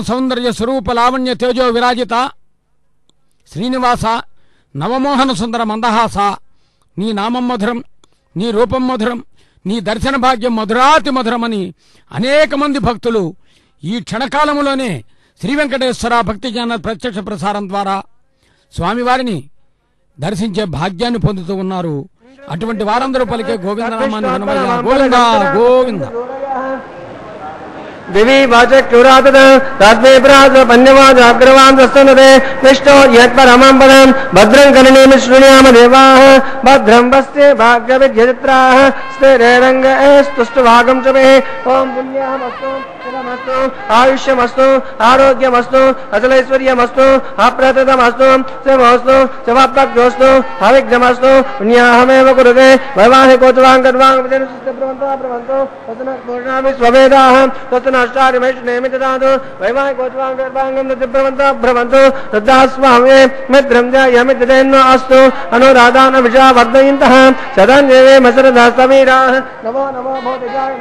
సౌందర్య స్వరూప లావణ్య తేజో విరాజిత శ్రీనివాస నవమోహన సుందర మందహాస నీ నామం మధురం, నీ రూపం మధురం, నీ దర్శన భాగ్యం మధురాతి మధురమని అనేక మంది భక్తులు ఈ క్షణకాలములోనే శ్రీ వెంకటేశ్వర భక్తి జ్ఞాన ప్రత్యక్ష ప్రసారం ద్వారా స్వామివారిని దర్శించే భాగ్యాన్ని పొందుతూ ఉన్నారు. అటువంటి వారందరూ పలికే గోవిందనామాన్ని వినమయ్యా. గోవింద గోవింద. दिवी वाचक्युरातद तस्मै प्रास पन्यवाच अग्रवांसस्तनते विष्णो यत्परमं पदं भद्रं कर्णेमि शृणुयाम देवाः भद्रं वस्ते भाग्यविद्यचित्राः स्थिरैरङ्गैस्तुष्टुभागं च मे ॐ पुण्यमस्तु सुखमस्तु आयुष्यमस्तु आरोग्यमस्तु अचलैश्वर्यमस्तु अप्रततमस्तु शिवोऽस्तु शिवाप्तक्योऽस्तु अविघ्नमस्तु पुण्याहमेव कुरुते वैवाहिकोत्सवाङ्गर्वाङ्गविजयनुष्ठप्रवन्तो तत्नपूर्णामि स्ववेदाः तत्नष्टारिमेषु ददातु वैवाहिकोत्सवाङ्गर्वाङ्गं भ्रमन्तु तद्दास्वामे मित्रं जयमित्येनो अस्तु अनुराधान विषा वर्धयन्तः सदन्देवे मसरदास्तवीराः नमो नमो भौतिकाय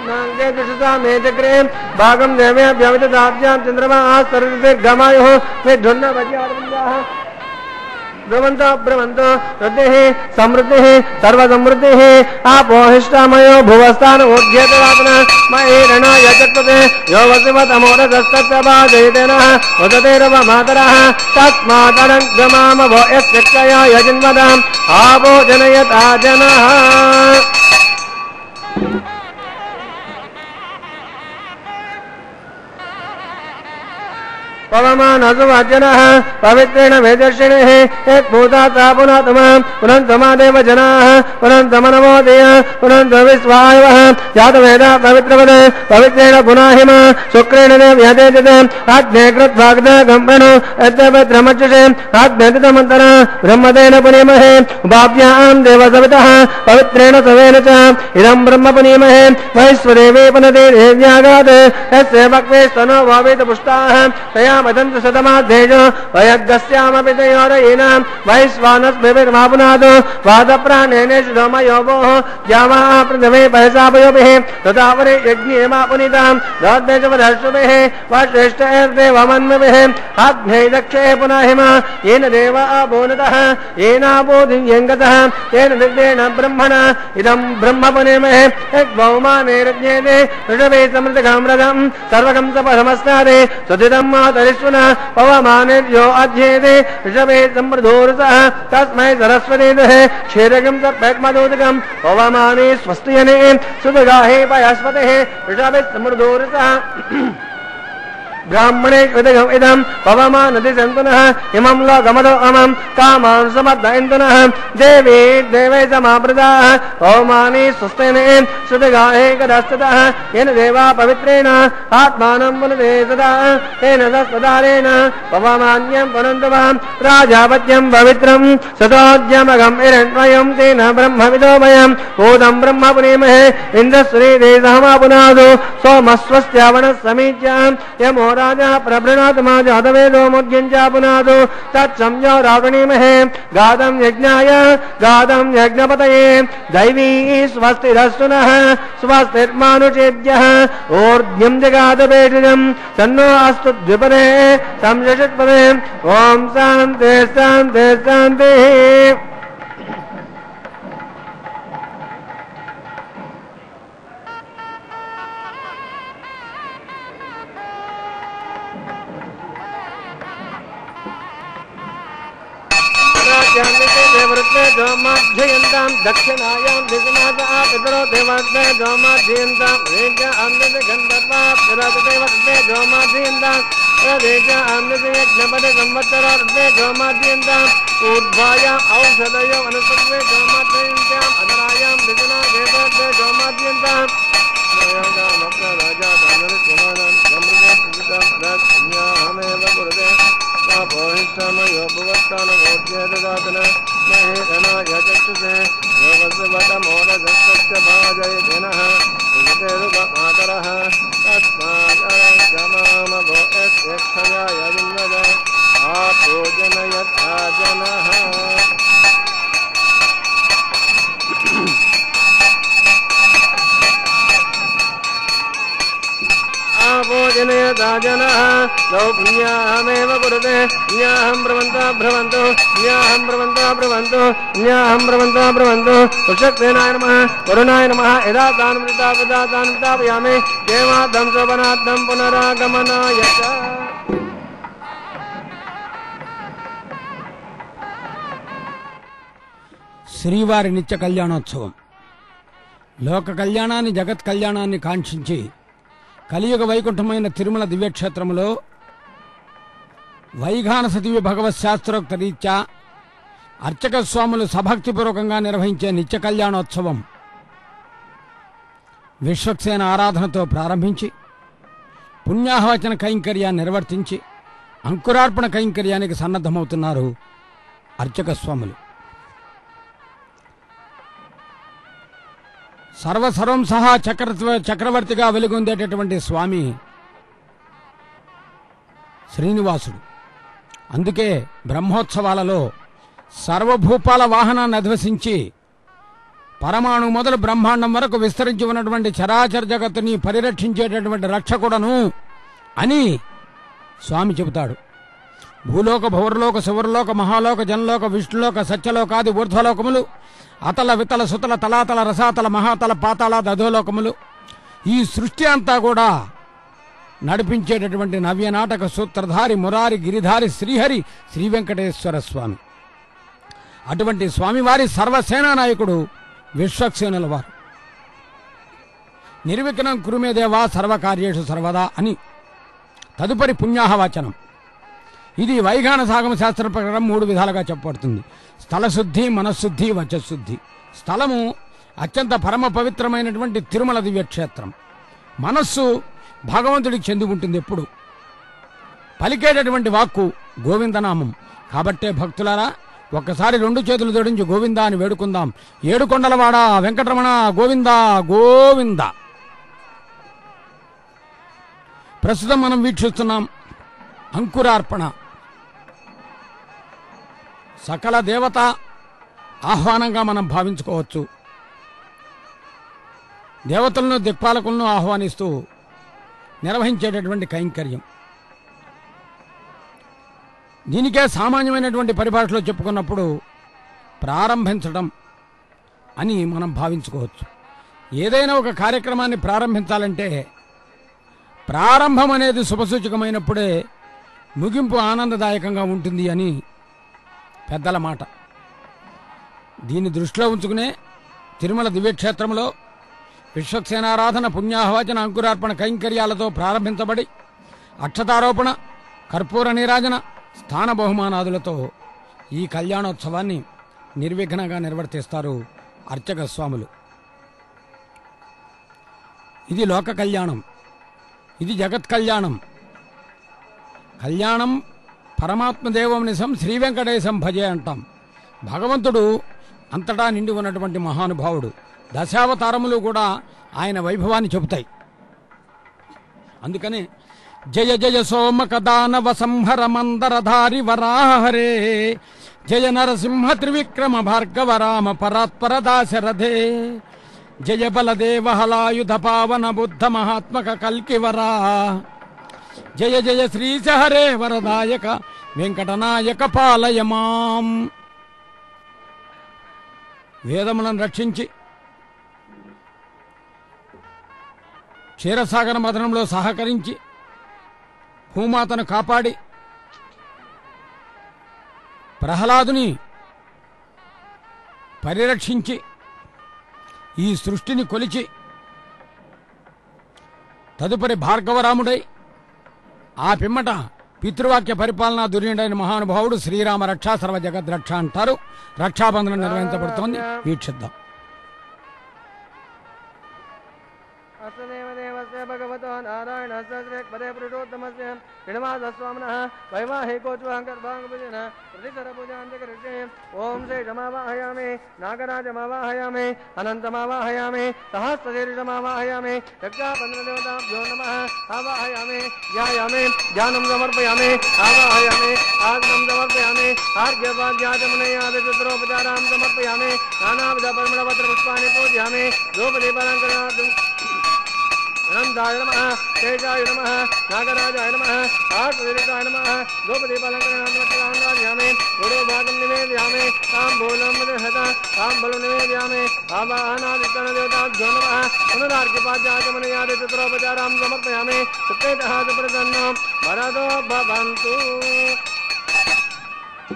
नाङ्गे दिशसा मे चक्रे भागं देवेभ्यमितदाभ्यां चन्द्रमा सर्वदीर्घमायुः मे ध्वन्नवज्याः भ्रमन्तो भ्रमन्तो वृद्धिः समृद्धिः सर्वसमृद्धिः आपोहिष्टामयो भुवस्थान उद्यतवातन मयि रणय चक्पते यो वसिवतमोरदस्तत्तपादयितेनः वदतेरव मातरः तस्मादनङ्गमाम भो यस्यक्षया यजिन्वदाम् आपो जनयता जनः पवमानसुवाचनः पवित्रेण वेदर्शिणिः यत्भूतात्मा पुनः पुनन्तमादेव जनाः पुनन्तमनमोदय पुनन्तविश्वायवः जातवेदा पवित्रवद पवित्रेण पुनाहिम शुक्रेण देव्यतेजते आज्ञे कृत्वाग्नगम्भनो यद्पत्रमच्युषे आज्ञेतितमन्तर ब्रह्मतेन पुनीमहे उपाभ्यां देवसवितः पवित्रेण सवेन च इदं ब्रह्म पुनीमहे वैश्वदेवे पुनते देव्यागात् यस्य भक्ते स्तनो भावेत पुष्टाः तया वदन्तु शतमाध्येषु वयग्गस्यामपि तयोरयीनां वैश्वानस्मिर्मापुनादो वादप्राणेनेषु धूमयोभोः ज्यामाः प्रथमे पयसापयोभिः तथापरे यज्ञेमापुनितां दौर्देशवधर्षुभिः वश्रेष्ठैर्देवमन्मभिः आग्नेय दक्षे पुनः हिम येन देवा अभूनतः येनाबोधियङ्गतः येन दिग्धेन ब्रह्मणा इदं ब्रह्म पुनेमहे यद्भौमानेरज्ञेते ऋषभे समृद्धं रथं सर्वगं सपथमस्नादे सुधितं मातरिष्वनः पवमानेर्यो अध्येते ऋषभे समृद्धोरसः तस्मै सरस्वतीदः क्षीरगं सप्तमदोदकं पवमाने स्वस्तियने सुदगाहे पयस्पतेः ऋषभे समृद्धोरसः ब्राह्मणे इदं पवमानति सन्तुनः इमं लोकमदो अमं कामान् समर्दयन्तुनः देवी देवै समावृताः पवमाने स्वस्तेने सुदगाहे कदस्ततः येन देवा पवित्रेण आत्मानं पुनते सदा तेन तस्पदारेण पवमान्यं पुनन्तवां राजापत्यं पवित्रं सतोद्यमगं हिरण्मयं तेन ब्रह्मविदो वयं भूतं ब्रह्म पुनीमहे इन्द्रश्री देशहमा पुनादो सोमस्वस्यावणः समीच्यां यमो राजा प्रभृणात्मा जातवेदो मुद्यञ्चा पुनादो तत्संयो रावणीमहे गादं यज्ञाय गादं यज्ञपतये दैवी स्वस्तिरस्तुनः स्वस्तिर्मानुषेभ्यः ऊर्ध्वं जगादपेटिनं सन्नो अस्तु द्विपदे संषट्पदे ॐ शान्ति शान्ति शान्तिः देवृत्ते दक्षिणायां दिशनाथ पितरो देवते जोमाध्ययन्तां रेज आनंद गंधर्वा देवते जोमाध्ययन्तां रेज आनंद यज्ञपदे संवत्सरार्थे जोमाध्ययन्तां ऊर्ध्वायां औषधयो वनस्पतये जोमाध्ययन्तां अधरायां दिशना देवते जोमाध्ययन्तां राजा दानव कुमारं समृद्धं सुवितां राजन्याहमेव कुरुते पापोहिष्टमयो भुवत्तानमोद्य ददातन महेरणाय चक्षुषे योगस्वतमोरधस्तस्य भाजयतिनः सुगतेरुपमातरः तस्मादरङ्गमाम भो यक्षया यजिन्वद आपूजनयथा जनः आपूजनयथा जनः गौ पुण्याहमेव कुरुते पुण्याहं ब्रवन्तो ब्रवन्तु पुण्याहं ब्रवन्तो ब्रवन्तु पुण्याहं ब्रवन्तो ब्रवन्तु पुरुषक्तेनाय नमः वरुणाय नमः यदा तानुमृतापयामि देवाद्धं शोभनाद्धं पुनरागमनाय च శ్రీవారి నిత్య కళ్యాణోత్సవం. లోక కళ్యాణాన్ని, జగత్ కళ్యాణాన్ని కాంక్షించి కలియుగ వైకుంఠమైన తిరుమల దివ్యక్షేత్రములో వైఘానస దివ్య భగవత్ శాస్త్రోక్త రీత్యా అర్చక స్వాములు సభక్తిపూర్వకంగా నిర్వహించే నిత్య కళ్యాణోత్సవం విశ్వక్సేన ఆరాధనతో ప్రారంభించి పుణ్యాహవచన కైంకర్యాన్ని నిర్వర్తించి అంకురార్పణ కైంకర్యానికి సన్నద్ధమవుతున్నారు అర్చక స్వాములు. సర్వసర్వం సహా చక్రవర్తిగా వెలుగొందేటటువంటి స్వామి శ్రీనివాసుడు. అందుకే బ్రహ్మోత్సవాలలో సర్వభూపాల వాహనాన్ని అధివసించి పరమాణు మొదలు బ్రహ్మాండం వరకు విస్తరించి ఉన్నటువంటి చరాచర జగత్తుని పరిరక్షించేటటువంటి రక్షకుడను అని స్వామి చెబుతాడు. భూలోక, భౌరలోక, శివరలోక, మహాలోక, జనలోక, విష్ణులోక, సత్యలోకాది ఊర్ధ్వలోకములు, అతల, వితల, సుతల, తలాతల, రసాతల, మహాతల, పాతాళాది అధోలోకములు, ఈ సృష్టి అంతా కూడా నడిపించేటటువంటి నవ్య నాటక సూత్రధారి, మురారి, గిరిధారి, శ్రీహరి శ్రీ వెంకటేశ్వర స్వామి. అటువంటి స్వామివారి సర్వసేనా నాయకుడు విశ్వక్సేనుల వారు. నిర్విఘ్నం కురుమే దేవా సర్వకార్యేషు సర్వదా అని తదుపరి పుణ్యాహవచనం. ఇది వైఘాన సాగమ శాస్త్ర ప్రకారం 3 విధాలుగా చెప్పబడుతుంది. స్థలశుద్ధి, మనశుద్ధి, వచశుద్ధి. స్థలము అత్యంత పరమ పవిత్రమైనటువంటి తిరుమల దివ్యక్షేత్రం. మనస్సు భగవంతుడికి చెంది ఉంటుంది ఎప్పుడు. పలికేటటువంటి వాక్కు గోవిందనామం. కాబట్టే భక్తులారా, ఒక్కసారి 2 చేతులు జోడించి గోవిందా అని వేడుకుందాం. ఏడుకొండలవాడ వెంకటరమణ గోవింద గోవింద. ప్రస్తుతం మనం వీక్షిస్తున్నాం అంకురార్పణ. సకల దేవత ఆహ్వానంగా మనం భావించుకోవచ్చు. దేవతలను, దిక్పాలకులను ఆహ్వానిస్తూ నిర్వహించేటటువంటి కైంకర్యం. దీనికే సామాన్యమైనటువంటి పరిభాషలో చెప్పుకున్నప్పుడు ప్రారంభించడం అని మనం భావించుకోవచ్చు. ఏదైనా ఒక కార్యక్రమాన్ని ప్రారంభించాలంటే ప్రారంభం అనేది శుభసూచకమైనప్పుడే ముగింపు ఆనందదాయకంగా ఉంటుంది అని పెద్దల మాట. దీన్ని దృష్టిలో ఉంచుకునే తిరుమల దివ్యక్షేత్రంలో విశ్వక్సేనారాధన, పుణ్యాహవచన, అంకురార్పణ కైంకర్యాలతో ప్రారంభించబడి అక్షతారోపణ, కర్పూర నీరాజన, స్థాన బహుమానాదులతో ఈ కళ్యాణోత్సవాన్ని నిర్విఘ్నంగా నిర్వర్తిస్తారు అర్చక స్వాములు. ఇది లోక కళ్యాణం, ఇది జగత్ కళ్యాణం. కళ్యాణం పరమాత్మదేవం నిసం శ్రీ వెంకటేశం భజే అంటాం. భగవంతుడు అంతటా నిండి ఉన్నటువంటి మహానుభావుడు. దశావతారములు కూడా ఆయన వైభవాన్ని చెబుతాయి. అందుకని జయ జయ సోమక దానవ సంహర మందరధారి వరాహరే, జయ నరసింహ త్రివిక్రమ భార్గవ రామ పరాత్పర దాశరథే, జయ బలదేవ హలాయుధ పావన బుద్ధ మహాత్మక కల్కివరా, జయ జయ శ్రీశ హరే వరదాయక వెంకటనాయక పాలయ మాం. వేదములను రక్షించి క్షీరసాగర మథనంలో సహకరించి భూమాతను కాపాడి ప్రహ్లాదుని పరిరక్షించి ఈ సృష్టిని కొలిచి తదుపరి భార్గవరాముడై ఆ పిమ్మట పితృవాక్య పరిపాలనా దుర్యుడైన మహానుభావుడు శ్రీరామ రక్ష సర్వ జగద్రక్ష అంటారు. రక్షాబంధనం నిర్వహించబడుతోంది. వీక్షిద్దాం. भगवतो नारायण सहस्रे पुरुषोत्तमस्य श्रीनिवासस्वामिनः वैवाहिकोच्वाङ्गर्भाङ्गपूजन प्रतिसरपूजान्तिकरिष्ये ओं श्रीशमावाहयामि नागराजमावाहयामि अनन्तमावाहयामि सहस्रशीर्षमावाहयामि यज्ञापन्द्रदेवताभ्यो नमः आवाहयामि ध्यायामि ध्यानं समर्पयामि आवाहयामि आग्नं समर्पयामि आर्घ्यपाद्याचमनयादित्रोपचारां समर्पयामि नानाविधपरिमलपत्रपुष्पाणि पूजयामि धूपदीपालङ्करणार्थं अनंताय नमः तेजाय नमः नागराजाय नमः आर्तवीराय नमः गोपदीपालंकरणात्मकलान्वार्यामे गुरुभागं निवेदयामे ताम्बूलं दहता ताम्बूलं निवेदयामे आवाहनादित्यनदेवताभ्यो नमः पुनरार्घ्यपाद्याचमनयादि चतुरोपचारां समर्पयामि सुप्रेतः च प्रसन्नो वरदो भवन्तु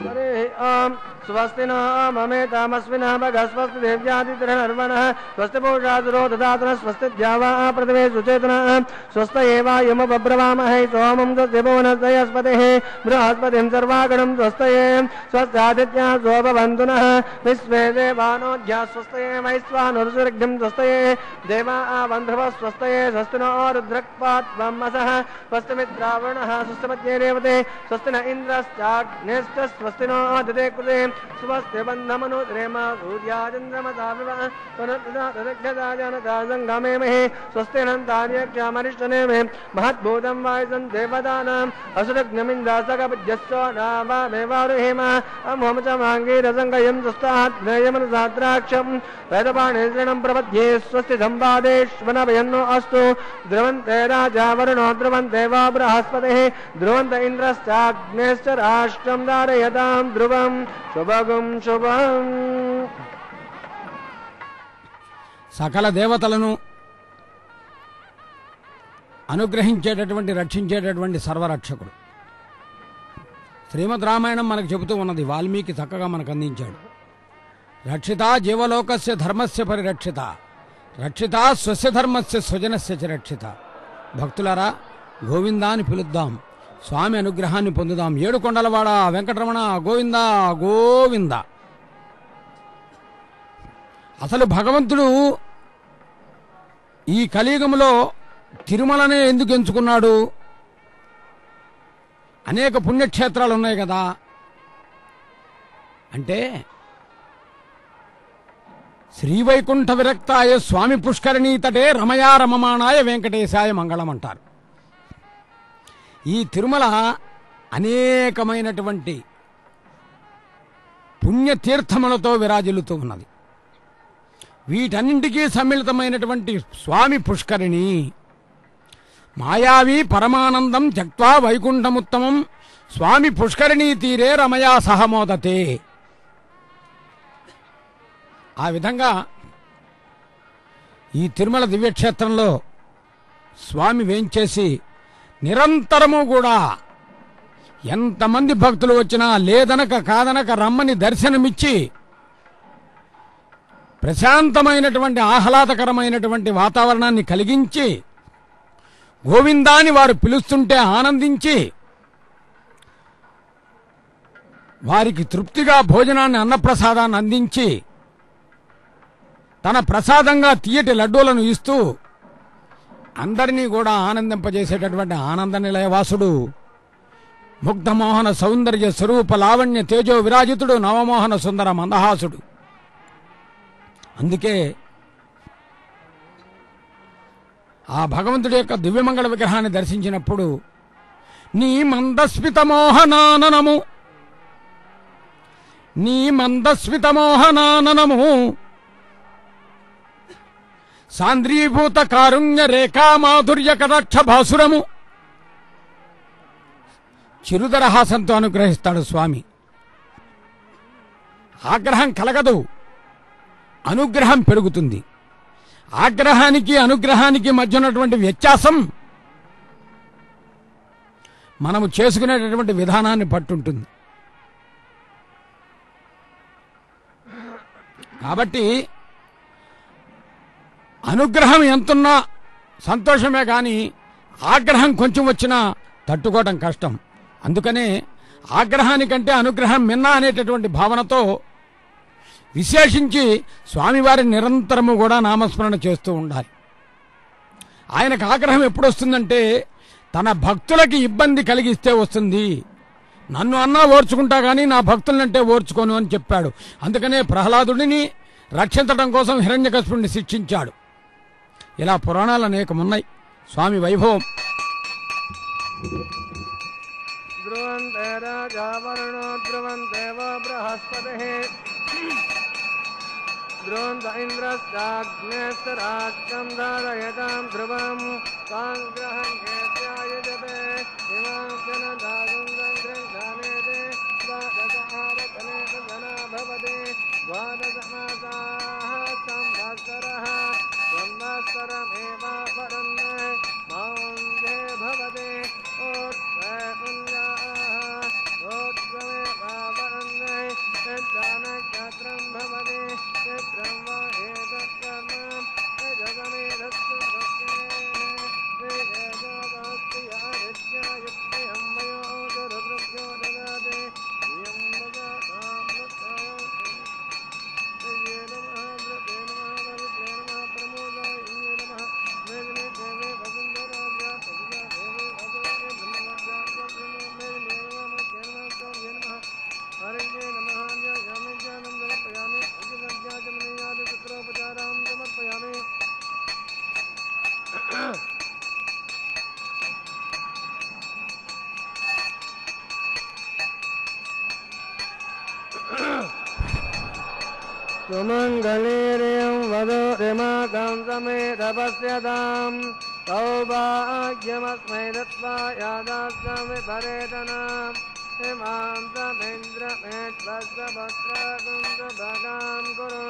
हरे ओम स्वस्ति नो ममेतामस्मिनः भगः स्वस्ति देव्यादित्रनर्वणः स्वस्ति पूषादुरो ददातनः स्वस्ति द्यावा प्रथमे सुचेतनः स्वस्त एवायमुपब्रवामहे सोमं स्वस्ति भुवनस्पतिः बृहस्पतिं सर्वागणं स्वस्तये स्वस्यादित्याः स्वभवन्तु नः विश्वे देवानोऽध्याः स्वस्तये वैश्वानरुसृग्धिं स्वस्तये देवा वन्ध्रवः स्वस्तये स्वस्ति नो रुद्रक्पात्वमसः स्वस्ति मित्रावरुणः स्वस्ति मध्ये रेवते स्वस्ति न इन्द्रश्चाग्नेश्च स्वस्ति नो ददे कृते स्वस्ति बन्धमनुद्रेम सूर्याचन्द्रमसा विवः पुनर्ददा जनता सङ्गमेमहे स्वस्ति अनन्तार्यक्षामरिष्टनेमे महद्भूतं वायुसं देवतानाम् असुरग्नमिन्द्रासकपद्यस्व नावामेवारुहेम अमोम च माङ्गीरसङ्गयं स्वस्ताद्रेयमनसाद्राक्षं वेदपाणिश्रणं प्रपद्ये स्वस्ति सम्पादेष्वनभयन्नो अस्तु ध्रुवन्ते राजा वरुणो ध्रुवन्ते वा बृहस्पतिः ध्रुवन्त इन्द्रश्चाग्नेश्च राष्ट्रं धारयतां ध्रुवं శుభగం శుభం. సకల దేవతలను అనుగ్రహించేటటువంటి రక్షించేటటువంటి సర్వరక్షకుడు శ్రీమద్ రామాయణం మనకు చెబుతూ ఉన్నది. వాల్మీకి చక్కగా మనకు అందించాడు. రక్షిత జీవలోకస్య ధర్మస్య పరిరక్షిత రక్షిత స్వస్య ధర్మస్య స్వజనస్య చ రక్షిత. భక్తులారా, గోవిందాన్ని పిలుద్దాం, స్వామి అనుగ్రహాన్ని పొందుదాం. ఏడుకొండలవాడ వెంకటరమణ గోవింద గోవింద. అసలు భగవంతుడు ఈ కలియుగంలో తిరుమలనే ఎందుకు ఎంచుకున్నాడు? అనేక పుణ్యక్షేత్రాలు ఉన్నాయి కదా. అంటే శ్రీవైకుంఠ విరక్తాయ స్వామి పుష్కరిణీతటే రమయా రమమాణాయ వెంకటేశాయ మంగళం అంటారు. ఈ తిరుమల అనేకమైనటువంటి పుణ్యతీర్థములతో విరాజిల్లుతూ ఉన్నది. వీటన్నింటికీ సమ్మిళితమైనటువంటి స్వామి పుష్కరిణి. మాయావి పరమానందం త్యక్త్వా వైకుంఠముత్తమం స్వామి పుష్కరిణీ తీరే రమయా సహమోదతే. ఆ విధంగా ఈ తిరుమల దివ్యక్షేత్రంలో స్వామి వేంచేసి నిరంతరము కూడా ఎంతమంది భక్తులు వచ్చినా లేదనక కాదనక రమ్మని దర్శనమిచ్చి ప్రశాంతమైనటువంటి ఆహ్లాదకరమైనటువంటి వాతావరణాన్ని కలిగించి గోవిందాని వారు పిలుస్తుంటే ఆనందించి వారికి తృప్తిగా భోజనాన్ని అన్నప్రసాదాన్ని అందించి తన ప్రసాదంగా తీయటి లడ్డూలను ఇస్తూ అందరినీ కూడా ఆనందింపజేసేటటువంటి ఆనంద నిలయవాసుడు, ముగ్ధమోహన సౌందర్య స్వరూప లావణ్య తేజో విరాజితుడు, నవమోహన సుందర మందహాసుడు. అందుకే ఆ భగవంతుడి యొక్క దివ్యమంగళ విగ్రహాన్ని దర్శించినప్పుడు నీ మందస్మిత మోహనాననము సాంద్రీభూత కారుణ్య రేఖా మాధుర్య కటాక్ష భాసురము చిరుదరహాసంతో అనుగ్రహిస్తాడు స్వామి. ఆగ్రహం కలగదు, అనుగ్రహం పెరుగుతుంది. ఆగ్రహానికి అనుగ్రహానికి మధ్య ఉన్నటువంటి వ్యత్యాసం మనము చేసుకునేటటువంటి విధానాన్ని పట్టుంటుంది. కాబట్టి అనుగ్రహం ఎంతున్నా సంతోషమే కానీ ఆగ్రహం కొంచెం వచ్చినా తట్టుకోవడం కష్టం. అందుకనే ఆగ్రహానికంటే అనుగ్రహం మిన్నా అనేటటువంటి భావనతో విశేషించి స్వామివారిని నిరంతరము కూడా నామస్మరణ చేస్తూ ఉండాలి. ఆయనకు ఆగ్రహం ఎప్పుడు వస్తుందంటే తన భక్తులకి ఇబ్బంది కలిగిస్తే వస్తుంది. నన్ను అన్నా ఓర్చుకుంటా కానీ నా భక్తులంటే ఓర్చుకోను అని చెప్పాడు. అందుకనే ప్రహ్లాదుడిని రక్షించడం కోసం హిరణ్యకశిపుడిని శిక్షించాడు. ఇలా పురాణాలు అనేకమున్నాయి. స్వామి వైభవం. ధ్రువంతే రాజా వరుణో ధ్రువంతే వో బృహస్పతిః द्रोन्त इन्द्रस्ताग्नेस्तराष्ट्रं धारयतां ध्रुवं काङ्ग्रहण्येत्यायुजते इमां जनदागुन्दग्रन्थानेते द्वादशारतनेतना भवति द्वादशमासाः संवत्सरः संवत्सरमेवापरन् मांजे भवति ओत्वे पुण्याः ओत्वमेवापरन् यज्ञानक्षत्रं भवति चित्रं वा एतत्कर्म यजगमेधस्तु सुमङ्गलेरियं वदो रिमाकं समेतपस्यतां सौभाग्यमस्मै दत्त्वा यादास्तं विपरेतनाम् इमां समेन्द्रमेत्वस्वपुत्रकुन्दभगां कुरु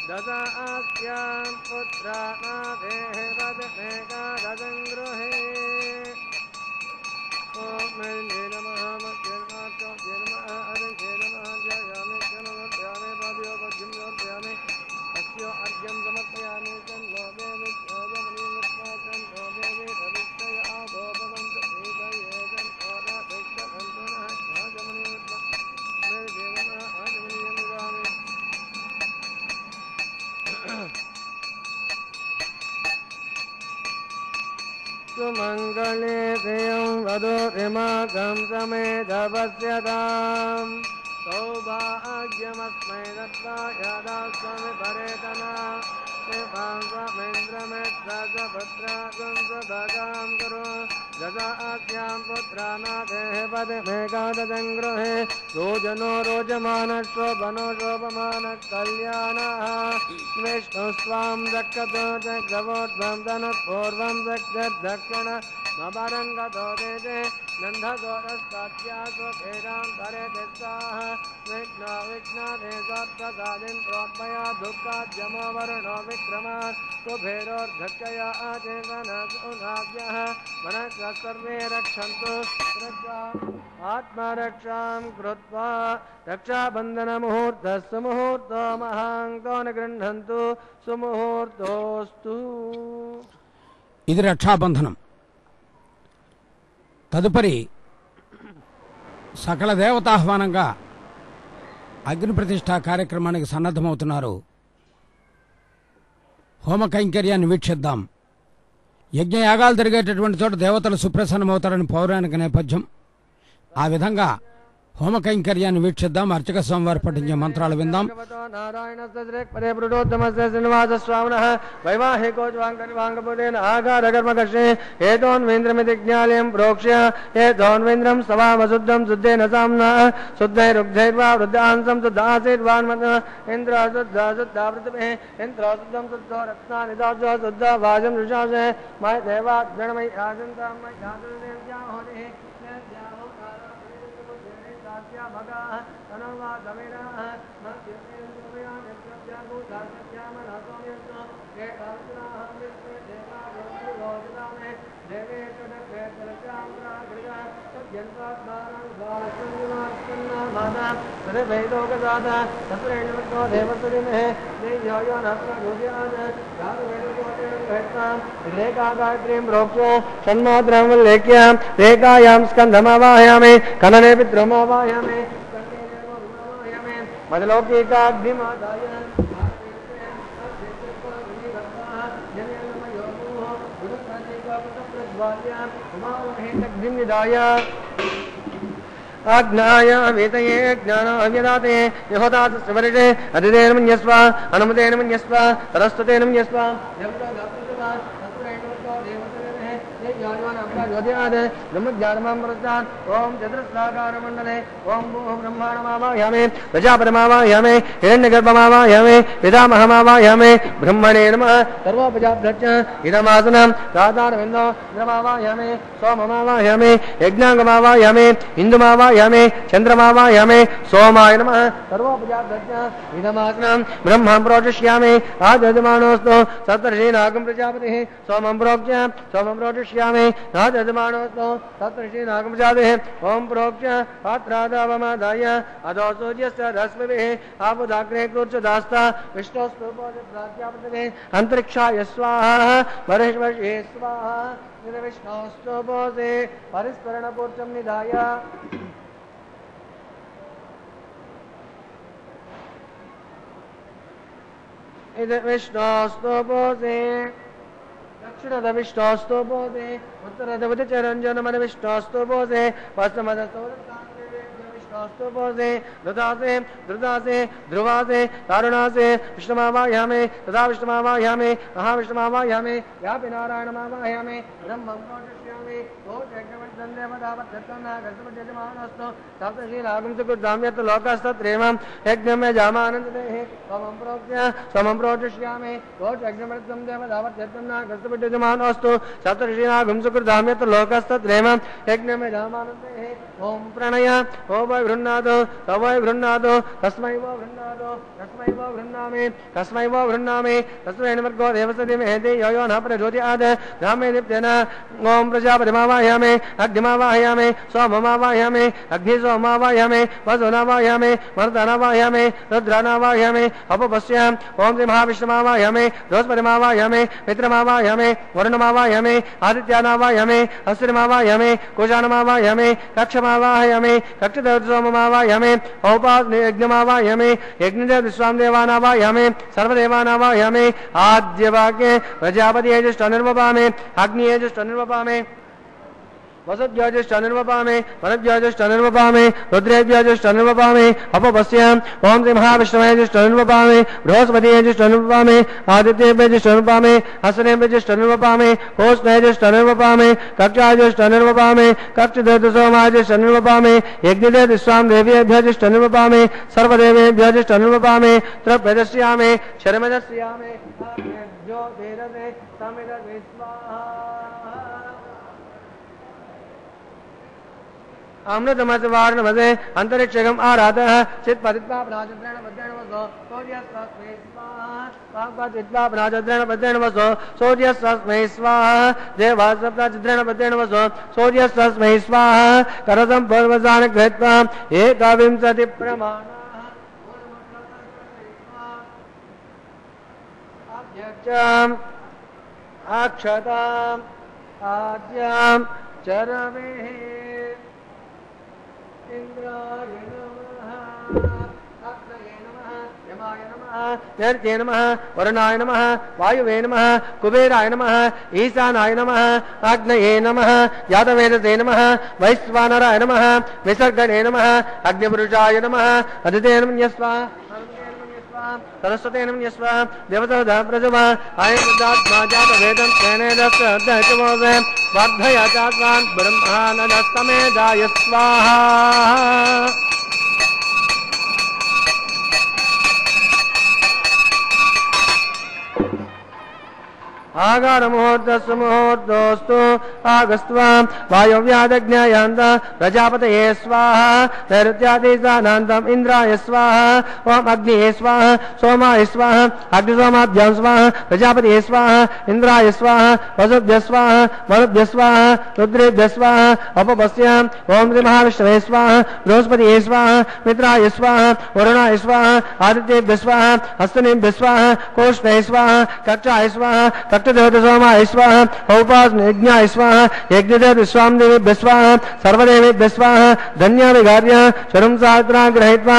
दश अस्यां पुत्रानादेः वदमेकादशं गृहे ॐ मेल्ये नमः मध्यन्मात्रे नमः अरघे नमः ध्यायामि समर्पयामि पादयोपद्यं समर्पयामि अस्यो अर्घ्यं समर्पयामि तन्नोमे विद्याजमनीं विद्वासं नोमे भविष्यया भवन्तु एतयेदं ओदाभिष्टभन्तुनः राजमनीं मेल्ये नमः आजमनीयं विदामि सुमङ्गले श्रियं वधो रिमाकं समेधपस्यतां सौभाग्यमस्मै दत्त्वा यादास्तं विपरेतना इमां समेन्द्रमेत्वस्वपुत्रकुं स्वभगां कुरु दश अस्यां पुत्रानादेः पदमेकादशं गृहे रोजनो रोजमानशोभनो शोभमानः कल्याणः विष्णुस्वां दक्षतो जग्रवोद्भं धनुपूर्वं दक्षिण नवरङ्गतो देते नन्धगोरस्तात्यासुभेदां धरेते स्वाहा विघ्नादेशोत्तदादिं प्रोत्मया दुःखाद्यमो वरुणो विक्रमात् कुबेरोर्धक्षया आचेतनसुनाभ्यः मनः सर्वे रक्षन्तु आत्मरक्षां कृत्वा रक्षाबन्धनमुहूर्तस्य मुहूर्तो महाङ्को न गृह्णन्तु सुमुहूर्तोऽस्तु ఇది రక్షాబంధనం. తదుపరి సకల దేవతాహ్వానంగా అగ్ని ప్రతిష్ఠా కార్యక్రమానికి సన్నద్ధమవుతున్నారు. హోమ కైంకర్యాన్ని వీక్షిద్దాం. యజ్ఞయాగాలు జరిగేటటువంటి చోట దేవతలు సుప్రసన్నమవుతారని పౌరాణిక నేపథ్యం. ఆ విధంగా హోమ కైంకర్యాన్ని వీక్షిద్దాం. అర్చక స్వామి వారు పఠించే మంత్రాలు విందాం. వైవాహికోజ్వాంగర్వాంగపురేణ ప్రోక్ష్య ఏతోన్వేంద్రం సవామశుద్ధం శుద్ధేన సామ్నా శుద్ధైరుగ్ధైర్వా వృద్ధాంసం శుద్ధాసీర్వాన్మత ఇంద్ర శుద్ధ శుద్ధ పృథివే ఇంద్ర శుద్ధం శుద్ధో రత్నాని దాసో శుద్ధ వాజం ఋషాసే మై దేవాద్గణమై ఆజంతాం మై దాతుర్దేవ్యాహోదే भगाः तनवा गमेराः गायत्रीं प्रोक्ष्य षण्मात्रां लेख्यां रेखायां स्कन्धमावाहयामि कनने पितृमावाहयामि मदलौकिकाग्निमादाय आज्ञाय वेदये ज्ञानाव्यदाते यहोदातस्य वर्षे अदितेन मन्यस्व अनुमतेन मन्यस्व सरस्वतेन मन्यस्व ओम चतुस्राकार मंडले ओम ब्रह्माणमावाहयामि प्रजापतिमावाहयामि हिरण्यगर्भमावाहयामि पितामहमावाहयामि ब्रह्मणे नमः सर्वोपजाभ्यश्च इदमासनं राधारविन्दो इदमावाहयामि सोममावाहयामि यज्ञाङ्गमावाहयामि इन्दुमावाहयामि चन्द्रमावाहयामि सोमाय नमः सर्वोपजाभ्यश्च इदमासनं ब्रह्मं प्रोचिष्यामि आदयमानोऽस्तु सप्तर्षीनागं प्रजापतिः सोमं प्रोक्ष्य सोमं प्रोचिष्यामि आदयमानोऽस्तु सप्तर्षीनागं प्रजापतिः ओम प्रोक्ष्य पात्रादावमादाय अधो सूर्यस्य रश्मिभिः आबुदाग्रे कूर्चदास्ता विष्णोस्तु प्राज्ञापतिः अंतरिक्षाय स्वाहा वरेश्वरे स्वाहा विष्णोस्तु बोधे परिस्मरणपूर्चं निधाय विष्णोस्तु बोधे दक्षिणद विष्णोस्तु बोधे उत्तरद विचरंजनमन विष्णोस्तु बोधे पश्चिमदस्तु विष्णोस्तु बोधे धृतासे धृतासे ध्रुवासे तारुणासे विष्णुमावाहयामि तथा विष्णुमावाहयामि महाविष्णुमावाहयामि व्यापि नारायणमावाहयामि ब्रह्मं प्रोचिष्यामि ओजगवद्वन्द्यवदावत्यत्तन्नागस्तमजमानस्तु सप्तशीलागं सुकृताम्यत् लोकस्तत्रेमं यज्ञमे जामानन्ददेहि सोमं प्रोक्ष्य सोमं प्रोचिष्यामि ओजगवद्वन्द्यवदावत्यत्तन्नागस्तमजमानस्तु सप्तशीलागं सुकृताम्यत् लोकस्तत्रेमं यज्ञमे जामानन्ददेहि ओम प्रणय ओ वै गृह्णादो तवै गृह्णादो तस्मै वो गृह्णादो तस्मै वो गृह्णामि तस्मै वो गृह्णामि तस्मै नमर्गो देवसति मेहति यो यो न प्रचोदयात् रामे दीप्तेन ओम प्रजापतिमावाहयामि अग्निमावाहयामि सोममावाहयामि अग्निसोममावाहयामि वसुनावाहयामि मर्दनावाहयामि रुद्रानावाहयामि अपपश्याम ओम श्री महाविष्णुमावाहयामि बृहस्पतिमावाहयामि मित्रमावाहयामि वरुणमावाहयामि आदित्यानावाहयामि अस्त्रिमावाहयामि कुशानमावाहयामि कक्षमावाहयामि कक्षदेवसोममावाहयामि औपासयज्ञमावाहयामि यज्ञदेवानावाहयामि सर्वदेवानावाहयामि आद्यवाक्ये प्रजापतिज्येष्ठनिर्वपामि अग्निज्येष्ठनिर्वपामि वसुज्योतिष्ठनिर्वपामि वनज्योतिष्ठनिर्वपामि रुद्रेज्योतिष्ठनिर्वपामि अपपश्याम ओम श्री महाविष्णुज्येष्ठनिर्वपामि बृहस्पतिज्येष्ठनिर्वपामि आदित्यज्येष्ठनिर्वपामि हसनेज्येष्ठनिर्वपामि होष्णज्येष्ठनिर्वपामि कक्षाज्येष्ठनिर्वपामि कक्षदेवसोमाज्येष्ठनिर्वपामि यज्ञदेवस्वां देवीभ्यज्येष्ठनिर्वपामि सर्वदेवेभ्यज्येष्ठनिर्वपामि तृप्यदस्यामि शर्मदस्यामि ज्योतिरसे समिदसे स्वाहा अमृतमसवार्णमसे अंतरिक्षगम आराधः चित्पतित्वा प्राजद्रेण वज्रेण वसो सूर्यस्मै स्वाहा पापतित्वा प्राजद्रेण वज्रेण वसो सूर्यस्मै स्वाहा देवासप्ताजद्रेण वज्रेण वसो सूर्यस्मै स्वाहा करसं पर्वसान कृत्वा एकविंशति प्रमाणाः अध्यक्षाम् अक्षताम् आद्याम् चरवेः इंद्राय नमः अग्नये नमः यमाय नमः नर्ते नमः वरुणाय नमः वायुवे नमः कुबेराय नमः ईशानाय नमः अग्नये नमः यादवेदसे नमः वैश्वानराय नमः विसर्गणे नमः अग्निपुरुषाय नमः अदिते नमः सरस्वते नमः देवता प्रजवा आयदात्मा जातवेदं तेनेदस्य अध्ययतमोदे वर्धया चात्मान् ब्रह्मानदस्तमेधाय स्वाहा आगार मुहूर्तस्व मुहूर्तोस्तु आगस्त्वा वायव्यादज्ञायान्त प्रजापतये स्वाहा नैऋत्यादिशानान्तम् इंद्राय स्वाहा ओम अग्निये स्वाहा सोमाय स्वाहा अग्निसोमाभ्यां स्वाहा प्रजापतये स्वाहा इंद्राय स्वाहा वसुभ्यः स्वाहा मरुभ्यः स्वाहा रुद्रेभ्यः स्वाहा अपपश्याम ओम श्री महाविष्णवे स्वाहा बृहस्पतये स्वाहा मित्राय स्वाहा वरुणाय स्वाहा आदित्येभ्यः स्वाहा हस्तनेभ्यः स्वाहा कोष्ठये स्वाहा कक्षाय स्वाहा देवतसोमाय स्वाहा औपासयज्ञाय स्वाहा यज्ञदेवस्वां देवेभ्यः स्वाहा सर्वदेवेभ्यः स्वाहा धन्याभिघार्य शरं सात्रा गृहीत्वा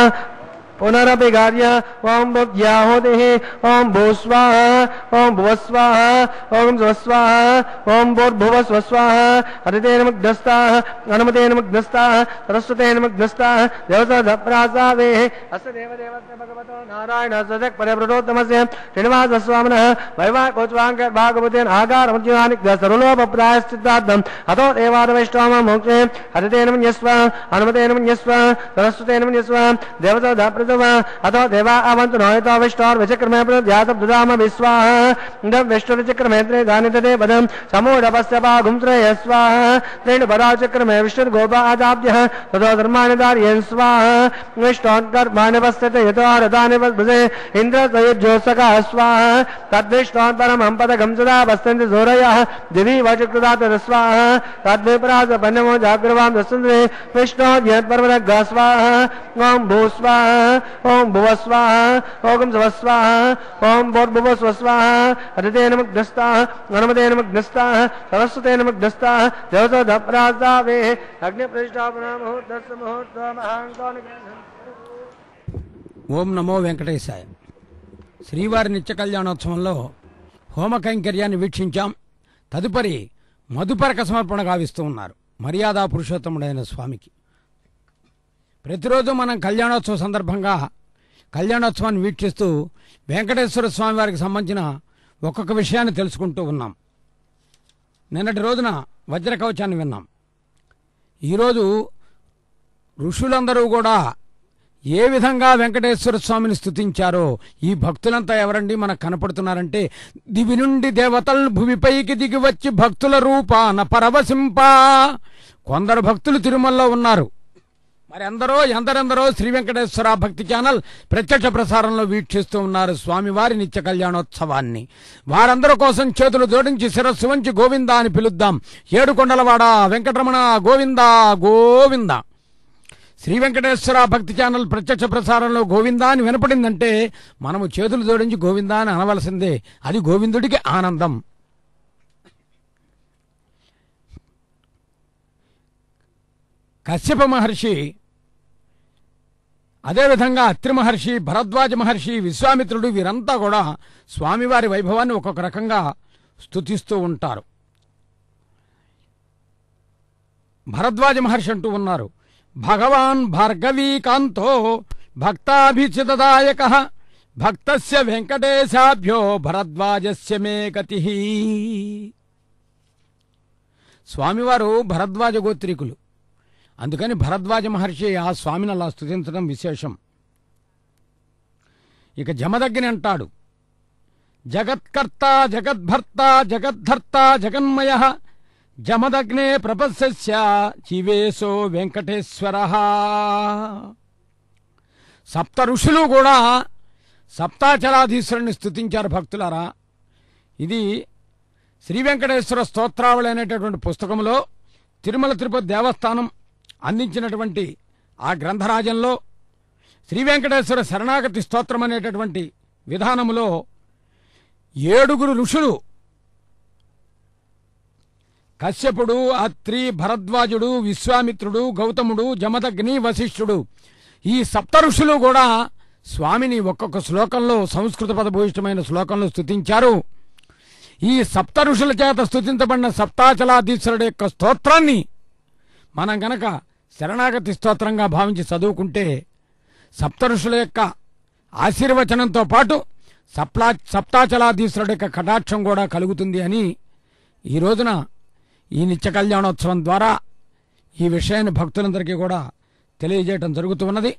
पुनरपि कार्य ओम भुव्याहुतिः ओम भूस्वाहा ओम भुवस्वाहा ओम स्वस्वाहा ओम भूर्भुवस्वस्वाहा हरितेन मुग्धस्ताः अनुमतेन मुग्धस्ताः सरस्वतेन मुग्धस्ताः देवताप्रासावेः अस्य देवदेवस्य भगवतो नारायण सजक परिवृतोत्तमस्य श्रीनिवासस्वामिनः वैवाकोच्वाङ्गर्भागवतेन आकारमुज्जहानिग्ध सर्वलोपप्रायश्चित्तार्थम् अतो देवादवैष्णवं मोक्षे हरितेन मन्यस्व अनुमतेन मन्यस्व सरस्वतेन मन्यस्व देवता अथो देवा अवन्तु नोयतो विष्णोर्विचक्रमे प्रध्यातब्दुदाम विस्वाहा विष्णुर्विचक्रमेत्रे दानितते पदं समूढपस्यपाघुं त्रय स्वाहा त्रीणुपराचक्रमे विष्णुर्गोपा आदाब्ध्यः ततो धर्माणि धारयन् स्वाहा विष्णोत्कर्माणि पश्यते यतो रथानि पस्पृशे इन्द्रतयुज्योत्सकः स्वाहा तद्विष्णोन् परमं पदकं सदा पश्यन्ति सूरयः दिवि वचकृता तदस्वाहा तद्विपरासपन्नमो जाग्रवां दस्सन्ते विष्णोद्यत्पर्वतग्ः स्वाहा ओम भूस्वाहा ओम भुवस्वाहा ओम स्वस्वाहा ओम भूर्भुवस्वस्वाहा हरितेन मुग्धस्ताः अनुमतेन मुग्धस्ताः सरस्वतेन मुग्धस्ताः देवताप्रासावेः अग्निप्रतिष्ठापनामुहूर्तस्य मुहूर्तमहाङ्कानिग्रहम्। ఓం నమో వెంకటేశాయ. శ్రీవారి నిత్య కళ్యాణోత్సవంలో హోమ కైంకర్యాన్ని వీక్షించాం. తదుపరి మధుపరక సమర్పణ గావిస్తూ ఉన్నారు మర్యాదా పురుషోత్తముడైన స్వామికి. ప్రతిరోజు మనం కళ్యాణోత్సవం సందర్భంగా కళ్యాణోత్సవాన్ని వీక్షిస్తూ వెంకటేశ్వర స్వామి వారికి సంబంధించిన ఒక్కొక్క విషయాన్ని తెలుసుకుంటూ ఉన్నాం. నిన్నటి రోజున వజ్ర కవచాన్ని విన్నాం. ఈరోజు ఋషులందరూ కూడా ఏ విధంగా వెంకటేశ్వర స్వామిని స్తుతించారో ఈ భక్తులంతా ఎవరండి మనకు కనపడుతున్నారంటే, దివి నుండి దేవతలు భూమిపైకి దిగి వచ్చి భక్తుల రూపాన పరవశింప. కొందరు భక్తులు తిరుమలలో ఉన్నారు. మరి ఎందరెందరో శ్రీ వెంకటేశ్వర భక్తి ఛానల్ ప్రత్యక్ష ప్రసారంలో వీక్షిస్తూ ఉన్నారు స్వామివారి నిత్య కళ్యాణోత్సవాన్ని. వారందరి కోసం చేతులు జోడించి శిరస్సు వంచి గోవిందా అని పిలుద్దాం. ఏడుకొండలవాడ వెంకటరమణ గోవింద గోవింద. శ్రీ వెంకటేశ్వర భక్తి ఛానల్ ప్రత్యక్ష ప్రసారంలో గోవిందా అని వినపడిందంటే మనము చేతులు జోడించి గోవిందా అని అనవలసిందే. అది గోవిందుడికి ఆనందం. కశ్యప మహర్షి, అదేవిధంగా అత్రి మహర్షి, భరద్వాజ మహర్షి, విశ్వామిత్రుడు వీరంతా కూడా స్వామివారి వైభవాన్ని ఒక్కొక్క రకంగా స్తుతిస్తూ ఉంటారు. భరద్వాజ మహర్షి అంటూ ఉన్నారు, భగవాన్ భార్గవీకాంతో భక్తాభిచితదాయక భక్తస్య వెంకటేశాభ్యో భరద్వాజస్య మే గతిః. స్వామివారు భరద్వాజ గోత్రికులు. అందుకని భరద్వాజ మహర్షి ఆ స్వామిని అలా స్తుతించడం విశేషం. ఇక జమదగ్ని అంటాడు, జగత్కర్త జగద్భర్త జగద్ధర్త జగన్మయ జమదగ్నే ప్రపస్య జీవేశో వెంకటేశ్వర. సప్త ఋషులు కూడా సప్తాచలాధీశ్వరుని స్తుతించారు భక్తులారా. ఇది శ్రీ వెంకటేశ్వర స్తోత్రావళి అనేటటువంటి పుస్తకంలో తిరుమల తిరుపతి దేవస్థానం అందించినటువంటి ఆ గ్రంథరాజంలో శ్రీ వెంకటేశ్వర శరణాగతి స్తోత్రం అనేటటువంటి విధానములో 7 ఋషులు కశ్యపుడు, అత్రి, భరద్వాజుడు, విశ్వామిత్రుడు, గౌతముడు, జమదగ్ని, వశిష్ఠుడు ఈ సప్త ఋషులు కూడా స్వామిని ఒక్కొక్క శ్లోకంలో సంస్కృత పదభూయిష్టమైన శ్లోకంలో స్తుతించారు. ఈ సప్త ఋషుల చేత స్తుతించబడిన సప్తాచలాధీశ్వరుడు యొక్క స్తోత్రాన్ని మనం గనక శరణాగతి స్తోత్రంగా భావించి చదువుకుంటే సప్త ఋషుల యొక్క ఆశీర్వచనంతో పాటు సప్తాచలాధీశ్వరుడు యొక్క కటాక్షం కూడా కలుగుతుంది అని ఈ రోజున ఈ నిత్య కళ్యాణోత్సవం ద్వారా ఈ విషయాన్ని భక్తులందరికీ కూడా తెలియజేయడం జరుగుతూ ఉన్నది.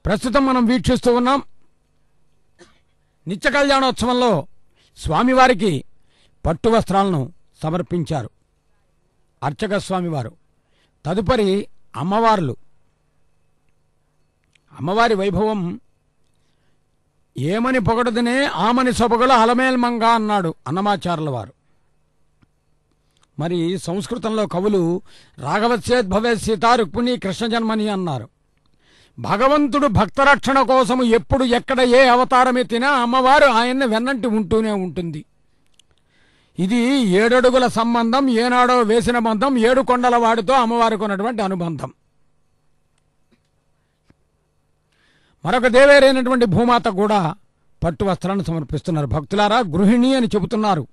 ప్రస్తుతం మనం వీక్షిస్తూ ఉన్నాం. నిత్య కళ్యాణోత్సవంలో స్వామివారికి పట్టు వస్త్రాలను సమర్పించారు అర్చక స్వామివారు. తదుపరి అమ్మవార్లు. అమ్మవారి వైభవం ఏమని పొగడదనే ఆమని సొబగల అలమేల్మంగా అన్నాడు అన్నమాచార్యుల వారు. మరి సంస్కృతంలో కవులు రాఘవస్యేద్భవే సీతా రుక్మిణి కృష్ణ జన్మని అన్నారు. భగవంతుడు భక్తరక్షణ కోసము ఎప్పుడు ఎక్కడ ఏ అవతారం ఎత్తినా అమ్మవారు ఆయన్ని వెన్నంటి ఉంటూనే ఉంటుంది. ఇది 7 అడుగుల సంబంధం, ఏనాడో వేసిన బంధం, 7 కొండల వాడితో అమ్మవారికి ఉన్నటువంటి అనుబంధం. మరొక దేవేరైనటువంటి భూమాత కూడా పట్టు వస్త్రాన్ని సమర్పిస్తున్నారు. భక్తులారా, గృహిణి అని చెబుతున్నారు.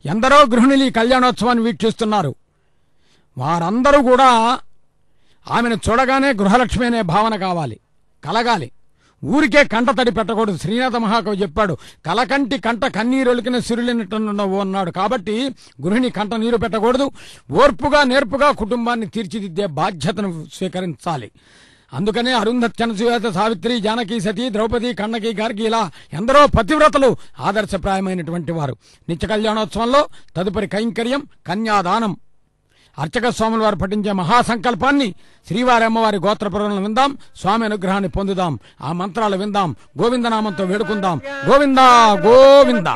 ఎందరో గృహిణులు ఈ కళ్యాణోత్సవాన్ని వీక్షిస్తున్నారు. వారందరూ కూడా ఆమెను చూడగానే గృహలక్ష్మి అనే భావన కలగాలి. ఊరికే కంట తడి పెట్టకూడదు. శ్రీనాథ మహాకవి చెప్పాడు, కలకంటి కంట కన్నీరొలికిన సిరులినట్టున్నావు అన్నాడు. కాబట్టి గృహిణి కంట నీరు పెట్టకూడదు. ఓర్పుగా నేర్పుగా కుటుంబాన్ని తీర్చిదిద్దే బాధ్యతను స్వీకరించాలి. అందుకనే అరుంధతి, అనసూయ, సావిత్రి, జానకి, సతీ, ద్రౌపది, కన్నకి, గార్గి ఇలా ఎందరో పతివ్రతలు ఆదర్శప్రాయమైనటువంటి వారు. నిత్య కళ్యాణోత్సవంలో తదుపరి కైంకర్యం కన్యాదానం. అర్చక స్వాముల వారు పఠించే మహాసంకల్పాన్ని శ్రీవారి అమ్మవారి గోత్రపురాణాలను విందాం, స్వామి అనుగ్రహాన్ని పొందుదాం, ఆ మంత్రాలు విందాం, గోవిందనామంతో వేడుకుందాం. గోవింద గోవింద.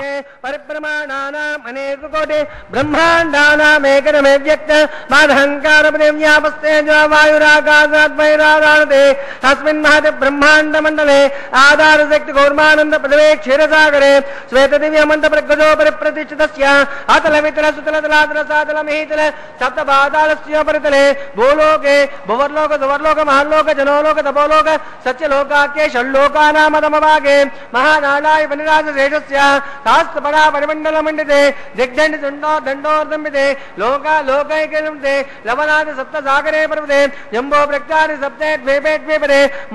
పరిప్రమాణానాం అనేక కోటి బ్రహ్మాండానామేకమే వ్యక్త మాదహంకారపదేవ్యాపస్తేజో వాయురాకాశాద్వైరారాణతే తస్మిన్ మహతి బ్రహ్మాండ మండలే ఆధార శక్తి గౌర్మానంద పదవే క్షీరసాగరే శ్వేత దివ్యమంత ప్రగజో పరిప్రతిష్ఠితస్య అతల వితల సుతల తలాతల సాతల మహీతల సప్త పాతాళస్య పరితలే భూలోకే భువర్లోక సువర్లోక మహల్లోక జనోలోక తపోలోక సత్యలోకాఖ్యే షణ్లోకానామదమవాగే మహానాళాయ వనిరాజ శేషస్య శాస్త్రపడా పరిమండల మండితే దిగ్దండి దండోర్దంబితే లోకైకైతే లవనాది సప్త సాగరే పర్వతే జంబో ప్రక్తాని సప్తే ద్వీపే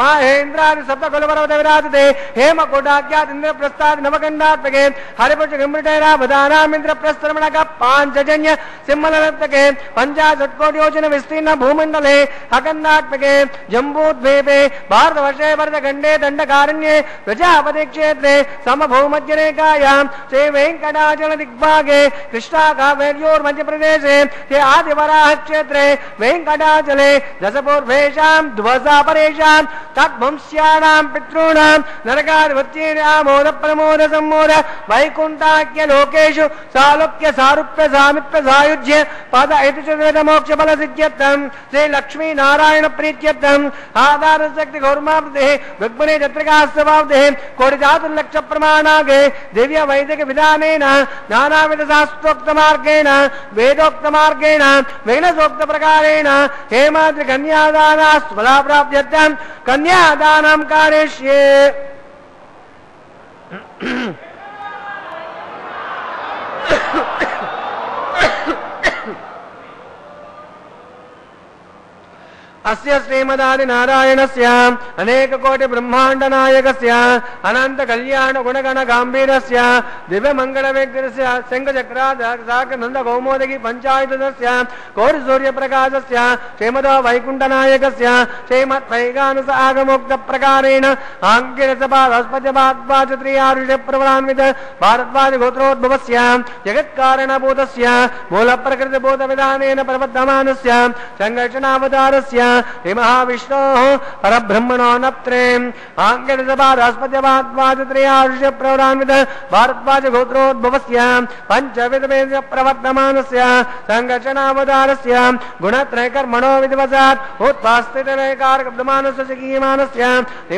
మహేంద్రాని సప్త కులపర్వత విరాజతే హేమకోటాఖ్యాత్ ఇంద్రప్రస్థాది నవకండాత్మకే హరిపుష గంభీరైరా బదానామింద్ర ప్రస్తరమణక పాంచజన్య సింహలనర్తకే పంచాశట్కోటియోజన విస్తీర్ణ భూమండలే అఖండాత్మకే జంబూద్వీపే భారతవర్షే భరతఖండే దండకారణ్యే ప్రజాపతి క్షేత్రే సమభూమధ్యరేఖాయాం శ్రీ వెంకటాచల దిగ్భాగే కృష్ణా కావేర్యోర్మధ్యప్రదేశే శ్రీ ఆదివరాహ క్షేత్రే వెంకటాచలే దశపూర్వేషాం ధ్వజాపరేషాం తద్వంశ్యానాం పితॄణాం నరకాధిపత్యేమోద ప్రమోద సమ్మోద వైకుంఠాఖ్య లోకేషు సాలోక్య సారూప్య సామిప్య సాయుజ్య పద ఇతి చతుర్వేద మోక్ష ఫల సిద్ధ్యర్థం శ్రీ లక్ష్మీ నారాయణ ప్రీత్యర్థం ఆధార శక్తి గౌర్మాబ్దే విగ్మనే జత్రికాస్తవాబ్దే కోటి జాతుర్లక్ష ప్రమాణాగే దివ్య వైదిక విధానేన నానావిధ శాస్త్రోక్త మార్గేణ వేదోక్త మార్గేణ విఘ్నసోక్త ప్రకారేణ హేమాద్రి కన్యాదాన స్వలా ప్రాప్త్యర్థం కన్యాదానం కారేష్యే. అస్య శ్రీమదాది నారాయణస్య అనేక కోటి బ్రహ్మాండ నాయకస్య అనంత కళ్యాణ గుణగణ గాంభీరస్య దివ్య మంగళ వ్యక్తిరస్య శంఖ చక్రాక నంద కౌమోదగి పంచాయుధస్య కోటి సూర్య ప్రకాశస్య శ్రీమదో వైకుంఠ నాయకస్య శ్రీమద్వైగానుస ఆగమోక్త ప్రకారేణ ఆంకిర సపాస్పత్యపాత్వాచత్రియారుష ప్రవరాన్విత భారద్వాజ గోత్రోద్భవస్య జగత్కారణభూతస్య మూల ప్రకృతి భూత విధానేన ప్రవర్ధమానస్య సంఘర్షణావతారస్య మహావిష్ణోః పరబ్రహ్మణో నప్త్రే ఆంకిర సపాస్పత్యపాత్వాచత్రియారుష ప్రవరాన్విత భారద్వాజ గోత్రోద్భవస్య పంచవిధ ప్రవర్ధమానస్య సంఘర్షణావతారస్య గుణత్రైకర్మణో విధివశాత్ ఉత్పాస్థితనైకారకమానస్య సఖీమానస్య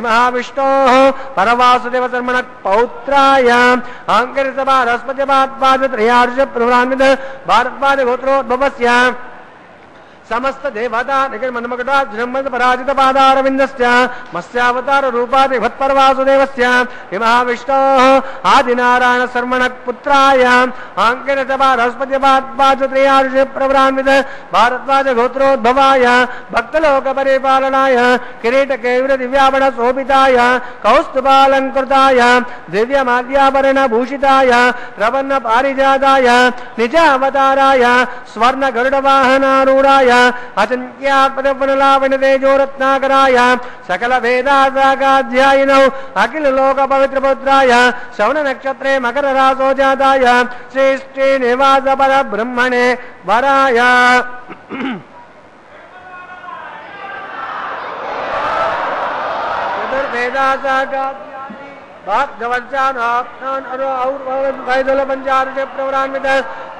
మహావిష్ణోః పరవాసుదేవ శర్మణ పౌత్రాయ ఆంకిర సపాస్పత్యపాత్వాచత్రియారుష ప్రవరాన్విత భారద్వాజ గోత్రోద్భవస్య సమస్త దేవతా నిగమన్మకటాజ్రహ్మద పరాజిత పాదారవిందస్య మత్స్యావతార రూపాది భత్పర్వాసుదేవస్య మహావిష్ణోః ఆదినారాయణ శర్మణ పుత్రాయ ఆంకిర సపాస్పత్యపాత్వాచత్రియారుష ప్రవరాన్విత భారద్వాజ గోత్రోద్భవాయ భక్తలోక పరిపాలనాయ కిరీట కేయూర దివ్యాభరణ శోభితాయ కౌస్తుభాలంకృతాయ దివ్య మాల్యాభరణ భూషితాయ ప్రపన్న పారిజాతాయ నిజ అవతారాయ స్వర్ణ గరుడ వాహనారూఢాయ అచంక్యాత్మలావణ తేజోరత్నాకరాయ సకల వేదాసాగాధ్యాయినౌ అఖిల లోక పవిత్ర పుత్రాయ శ్రవణ నక్షత్రే మకర రాసోజాతాయ శ్రీ శ్రీనివాస పర బ్రహ్మణే వరాయ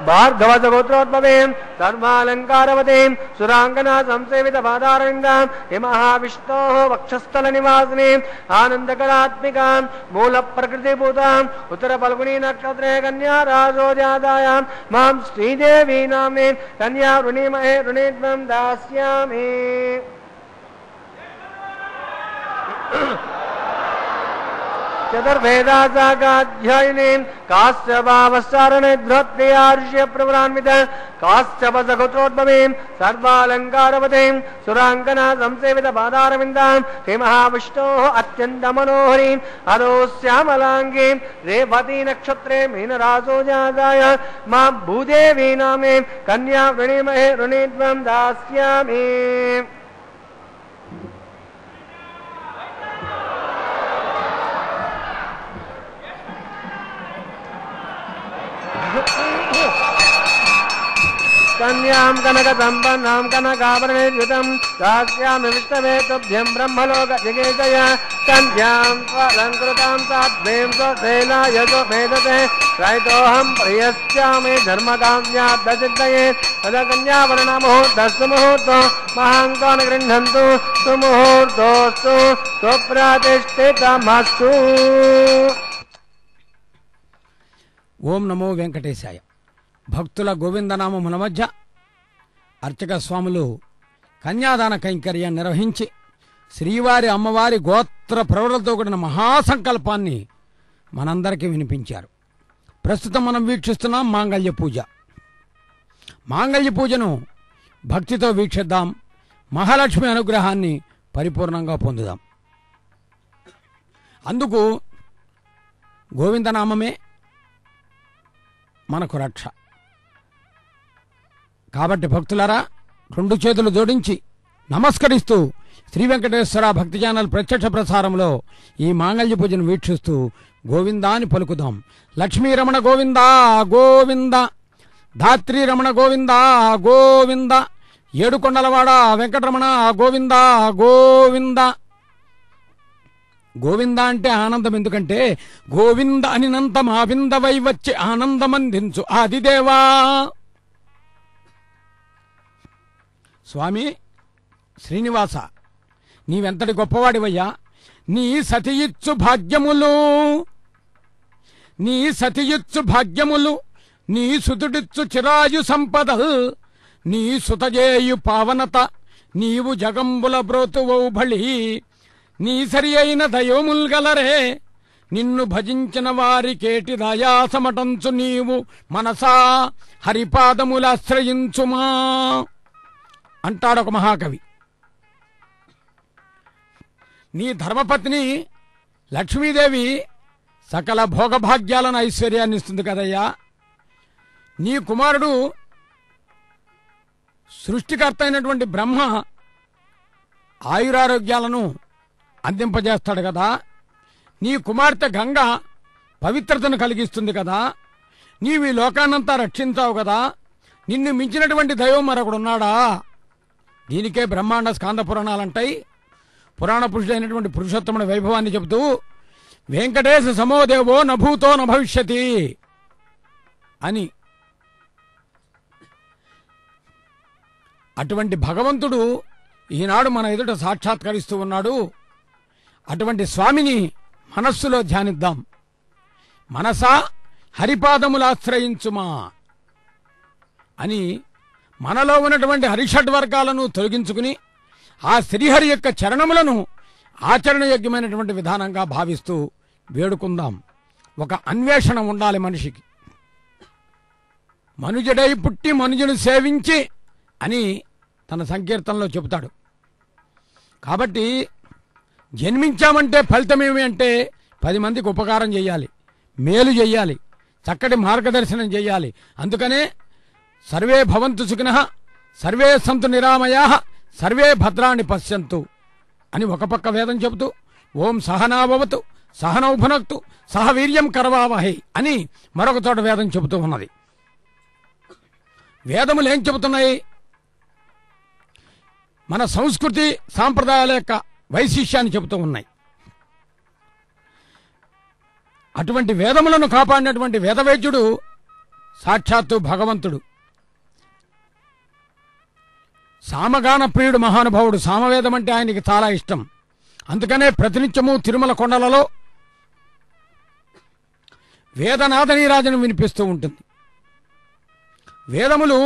భార్గవత గోత్రోద్భవే ధర్మాలంకారవతే సురాంగనా సంసేవిత పాదారవిందాం మహావిష్ణోః వక్షస్థల నివాసిని ఆనందకళాత్మికాం మూల ప్రకృతిభూతాం ఉత్తర ఫల్గుణీ నక్షత్రే కన్యా రాజోజాతాయాం మాం శ్రీదేవీ నామ్నే కన్యా రుణీమహే రుణీత్వం దాస్యామి. चतुर्वेदाचाकाध्यायिनीं काश्यपावश्चारणे धृत्यार्ष्य प्रवरान्वित काश्यपसगोत्रोद्भवीं सर्वालङ्कारवतीं सुराङ्गना संसेवित पादारविन्दां श्रीमहाविष्णोः अत्यन्तमनोहरीं अदोश्यामलाङ्गीं रेवती नक्षत्रे मीनरासो जाताय मां भूदेवी नामे कन्या वृणीमहे ऋणीत्वं दास्यामि। कन्यां कनकसम्पन्नां कनकाभरणैर्युतं दास्यामि विष्णवे तुभ्यं ब्रह्मलोकजिगीषय कन्यां स्वलङ्कृतां साध्वीं स्वसेनाय स्वमेधसे त्रयतोऽहं प्रियस्यामि धर्मकाम्यार्थसिद्धये तदकन्यावर्णमुहूर्तस्तु मुहूर्तो महान्तो न गृह्णन्तु सुमुहूर्तोऽस्तु सुप्रतिष्ठितमस्तु। ఓం నమో వెంకటేశాయ. భక్తుల గోవిందనామముల మధ్య అర్చక స్వాములు కన్యాదాన కైంకర్యం నిర్వహించి శ్రీవారి అమ్మవారి గోత్ర ప్రవరులతో కూడిన మహాసంకల్పాన్ని మనందరికీ వినిపించారు. ప్రస్తుతం మనం వీక్షిస్తున్నాం మాంగళ్య పూజ. మాంగళ్య పూజను భక్తితో వీక్షిద్దాం. మహాలక్ష్మి అనుగ్రహాన్ని పరిపూర్ణంగా పొందుదాం. అందుకు గోవిందనామమే మనకు రక్ష. కాబట్టి భక్తులారా, రెండు చేతులు జోడించి నమస్కరిస్తూ శ్రీ వెంకటేశ్వర భక్తి ఛానల్ ప్రత్యక్ష ప్రసారంలో ఈ మాంగళ్య పూజను వీక్షిస్తూ గోవిందాని పలుకుదాం. లక్ష్మీరమణ గోవింద గోవింద, ధాత్రీరమణ గోవింద గోవింద, ఏడుకొండలవాడ వెంకటరమణ గోవింద గోవింద. గోవింద అంటే ఆనందం. ఎందుకంటే గోవింద అనినంత మా విందవై వచ్చి ఆనందమందించు ఆదిదేవా. స్వామి శ్రీనివాస, నీవెంతటి గొప్పవాడివయ్యా. నీ సతియిచ్చు భాగ్యములు, నీ సతియిచ్చు భాగ్యములు, నీ సుతుడిచ్చు చిరాయు సంపదల్, నీ సుతజేయు పావనత, నీవు జగంబుల బ్రోతువౌ బళి, నీ సరి అయిన దయోముల్గలరే, నిన్ను భజించిన వారికేటి దయాసమటంచు నీవు మనసా హరిపాదములాశ్రయించుమా అంటాడొక మహాకవి. నీ ధర్మపత్ని లక్ష్మీదేవి సకల భోగభాగ్యాలను ఐశ్వర్యాన్ని ఇస్తుంది కదయ్యా. నీ కుమారుడు సృష్టికర్త అయినటువంటి బ్రహ్మ ఆయురారోగ్యాలను అందింపజేస్తాడు కదా. నీ కుమార్తె గంగ పవిత్రతను కలిగిస్తుంది కదా. నీవు ఈ లోకాన్నంతా రక్షించావు కదా. నిన్ను మించినటువంటి దైవం మరొకడున్నాడా? దీనికే బ్రహ్మాండ స్కాంద పురాణాలంటాయి. పురాణ పురుషుడైనటువంటి పురుషోత్తముడి వైభవాన్ని చెబుతూ వెంకటేశ సమోదేవో నభూతో నభవిష్యతి అని, అటువంటి భగవంతుడు ఈనాడు మన ఎదుట సాక్షాత్కరిస్తూ ఉన్నాడు. అటువంటి స్వామిని మనస్సులో ధ్యానిద్దాం. మనసా హరిపాదములాశ్రయించుమా అని మనలో ఉన్నటువంటి హరిషడ్వర్గాలను తొలగించుకుని ఆ శ్రీహరి యొక్క చరణములను ఆచరణయోగ్యమైనటువంటి విధానంగా భావిస్తూ వేడుకుందాం. ఒక అన్వేషణ ఉండాలి మనిషికి. మనుజుడై పుట్టి మనుజును సేవించి అని తన సంకీర్తనలో చెబుతాడు. కాబట్టి జన్మించామంటే ఫలితమేమి అంటే 10 మందికి ఉపకారం చేయాలి, మేలు చేయాలి, చక్కటి మార్గదర్శనం చేయాలి. అందుకనే సర్వే భవంతు సుఖినః, సర్వే సంతు నిరామయాః, సర్వే భద్రాణి పశ్యంతు అని ఒక పక్క వేదం చెబుతూ ఓం సహనాభవతు సహనౌ భునక్తు సహ వీర్యం కరవావహై అని మరొక చోట వేదం చెబుతూ ఉన్నది. వేదములు ఏం చెబుతున్నాయి? మన సంస్కృతి సాంప్రదాయాల యొక్క వైశిష్యాన్ని చెబుతూ ఉన్నాయి. అటువంటి వేదములను కాపాడినటువంటి వేదవేద్యుడు సాక్షాత్తు భగవంతుడు. సామగాన ప్రియుడు మహానుభావుడు. సామవేదం అంటే ఆయనకి చాలా ఇష్టం. అందుకనే ప్రతినిత్యము తిరుమల కొండలలో వేదనాద నీరాజనం వినిపిస్తూ ఉంటుంది. వేదములు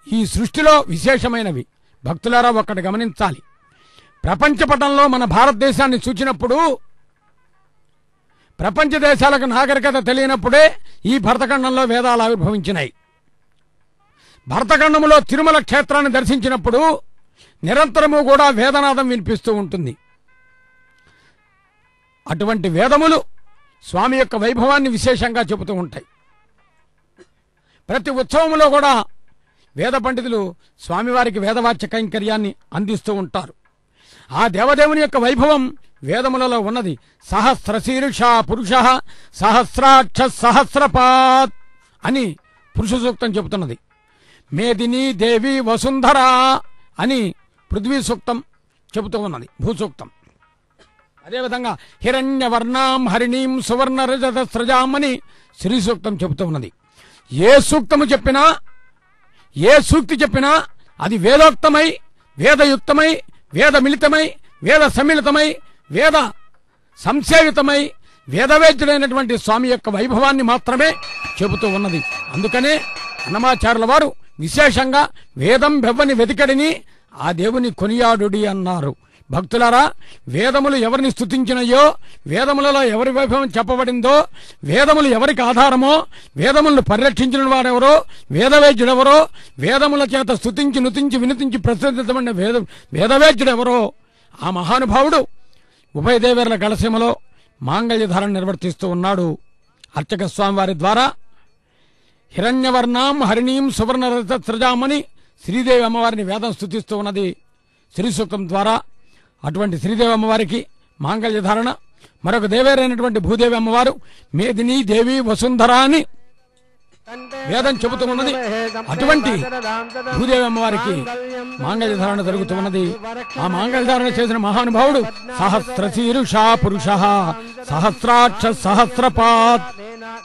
ఈ సృష్టిలో విశేషమైనవి. భక్తులారా ఒక్కటి గమనించాలి. ప్రపంచ పటంలో మన భారతదేశాన్ని చూచినప్పుడు ప్రపంచ దేశాలకు నాగరికత తెలియనప్పుడే ఈ భరతఖండంలో వేదాలు ఆవిర్భవించినాయి. భరతఖండములో తిరుమల క్షేత్రాన్ని దర్శించినప్పుడు నిరంతరము కూడా వేదనాదం వినిపిస్తూ ఉంటుంది. అటువంటి వేదములు స్వామి యొక్క వైభవాన్ని విశేషంగా చెబుతూ ఉంటాయి. ప్రతి ఉత్సవంలో కూడా వేద పండితులు స్వామివారికి వేదవాచ్య కైంకర్యాన్ని అందిస్తూ ఉంటారు. ఆ దేవదేవుని యొక్క వైభవం వేదములలో ఉన్నది. సహస్రశీర్ష పురుష సహస్రాక్ష సహస్రపాత్ అని పురుష సూక్తం చెబుతున్నది. మేదిని దేవి వసుంధర అని పృథ్వీ సూక్తం చెబుతూ ఉన్నది, భూసూక్తం. అదేవిధంగా హిరణ్యవర్ణాం హరిణీం సువర్ణ రజత స్రజాం అని శ్రీ సూక్తం చెబుతూ ఉన్నది. ఏ సూక్తము చెప్పినా, ఏ సూక్తి చెప్పినా అది వేదోక్తమై, వేదయుక్తమై, వేద మిళితమై, వేద సమ్మిళితమై, వేద సంసేవితమై, వేదవేద్యుడైనటువంటి స్వామి యొక్క వైభవాన్ని మాత్రమే చెబుతూ ఉన్నది. అందుకనే అన్నమాచార్యుల వారు విశేషంగా వేదం బెవ్వని వెతికడిని ఆ దేవుని కొనియాడుడి అన్నారు. భక్తులారా, వేదములు ఎవరిని స్తుతించినయో, వేదములలో ఎవరి వైభవం చెప్పబడిందో, వేదములు ఎవరికి ఆధారమో, వేదములను పరిరక్షించిన వారెవరో, వేదవేద్యుడెవరో, వేదముల చేత స్తుతించి నుతించి వినుతించి ప్రసిద్ధమైన వేదవేద్యుడెవరో ఆ మహానుభావుడు ఉభయ దేవేర్ల గళసీమలో మాంగళ్యధారణ నిర్వర్తిస్తూ ఉన్నాడు. అర్చక స్వామి వారి ద్వారా హిరణ్యవర్ణాం హరిణీం సువర్ణ సృజామని శ్రీదేవి అమ్మవారిని వేదం స్తుతిస్తూ ఉన్నది శ్రీ సూక్తం ద్వారా. అటువంటి శ్రీదేవి అమ్మవారికి మాంగళ్యధారణ, మరొక దేవేరైనటువంటి భూదేవి అమ్మవారు మేదిని దేవి వసుంధర అని వేదం చెబుతూ ఉన్నది. అటువంటి భూదేవి అమ్మవారికి మాంగళ్యధారణ జరుగుతూ ఉన్నది. ఆ మాంగళ్యధారణ చేసిన మహానుభావుడు సహస్రశీర్ష పురుష సహస్రాక్ష సహస్రపాత్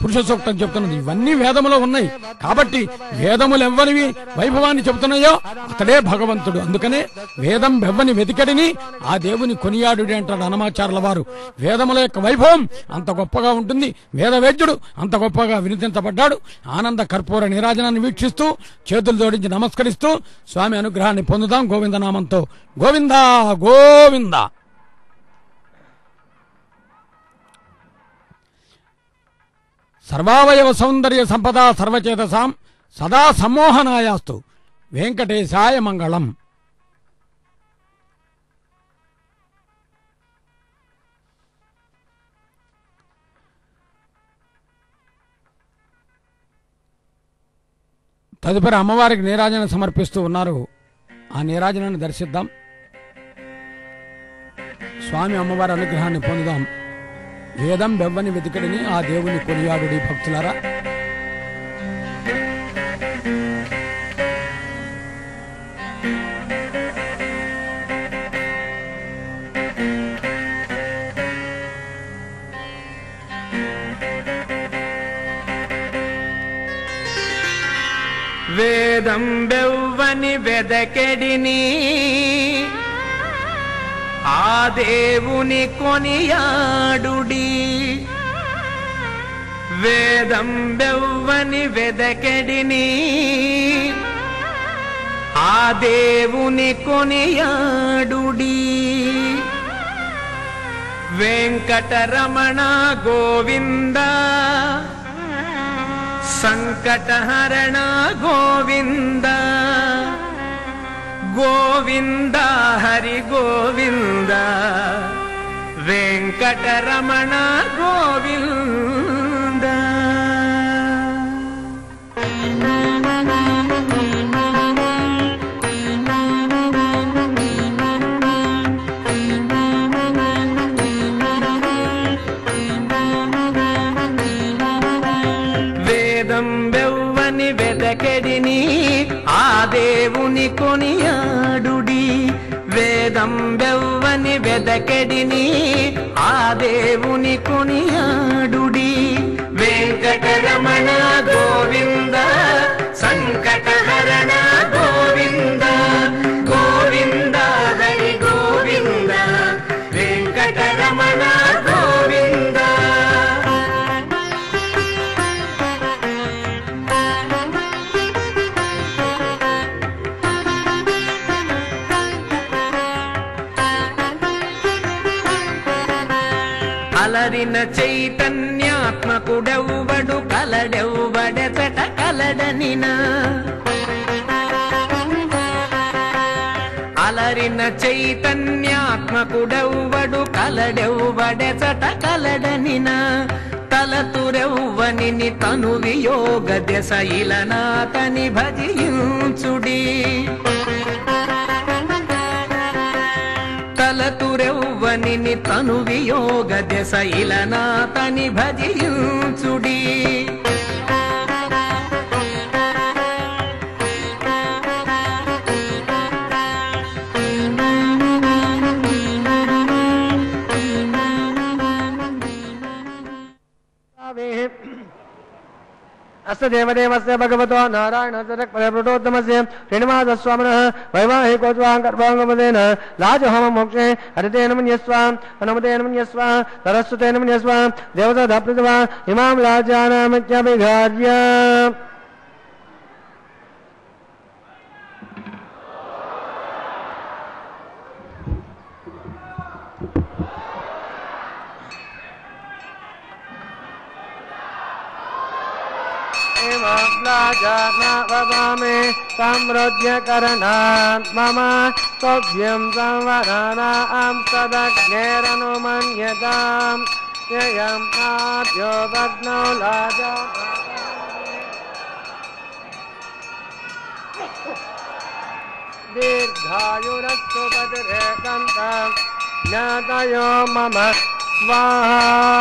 పురుష సూక్తం చెబుతున్నది. ఇవన్నీ వేదములో ఉన్నాయి కాబట్టి వేదములు ఎవ్వరివి వైభవాన్ని చెబుతున్నాయో అతడే భగవంతుడు. అందుకనే వేదం బెవ్వని వెతికడిని ఆ దేవుని కొనియాడుడి అంటాడు అన్నమాచార్యుల వారు. వేదముల యొక్క వైభవం అంత గొప్పగా ఉంటుంది. వేదవేద్యుడు అంత గొప్పగా వినితించబడ్డాడు. ఆనంద కర్పూర నీరాజనాన్ని వీక్షిస్తూ చేతులు జోడించి నమస్కరిస్తూ స్వామి అనుగ్రహాన్ని పొందుదాం గోవిందనామంతో. గోవింద గోవింద. సర్వావయవ సౌందర్య సంపద సర్వచేతసాం సదా సమ్మోహనాయాస్తు వెంకటేశాయ మంగళం. తదుపరి అమ్మవారికి నీరాజన సమర్పిస్తూ ఉన్నారు. ఆ నీరాజనాన్ని దర్శిద్దాం. స్వామి అమ్మవారి అనుగ్రహాన్ని పొందుదాం. వేదం బెవ్వని వెతికడిని ఆ దేవుని కొనియాడుడి. భక్తులారా, వేదం బెవ్వని వెదకెడిని ఆ దేవుని కొనియాడుడి. వేదం బెవ్వని వెదకెడిని ఆ దేవుని కొనియాడుడి. వెంకటరమణ గోవింద సంకటహరణ గోవింద గోవింద హరి గోవింద వెంకటరమణ గోవింద. వేదం బెవ్వని వెదకెడిని ఆ దేవుని కొనియాడుడి. వేదం బెవ్వని వెదకెడిని ఆ దేవుని కొనియాడుడి. వెంకటరమణ గోవింద సంకటహరణ గోవింద గోవింద హరి గోవింద వెంకటరమణ గోవింద. అలరిన చైతన్యాత్మకుడెవ్వడు కలడెవ్వడెచట కలడనినా అలరిన చైతన్యాత్మకుడెవ్వడు కలడెవ్వడెచట కలడనినా తలతురెవ్వనిని తను వియోగ దశ ఇలనాతని భజించుడి తలతురెవ్వనిని తను వియోగ దశ ఇలనాతని భజించుడి अस्य देवदेवस्य भगवतो नारायणस्य प्रोटोत्तमस्य श्रीनिवासस्वामिनः वैवाहिकोत्वाङ्गर्भाङ्गमदेन लाजहोमं मोक्षे हरितेन मन्यस्व अनुमतेन मन्यस्व सरस्वतेन मन्यस्व देवताप्रतिभा इमां लाजानामित्यभिघार्य जानावमे समृद्ध्यकरणात् मम तोभ्यं संवराणां सदग्नेरनुमन्यतां ययं नाद्यो भग्नौ लाजा दीर्घायुरस्तु बदरे दन्तं ज्ञातयो मम स्वाहा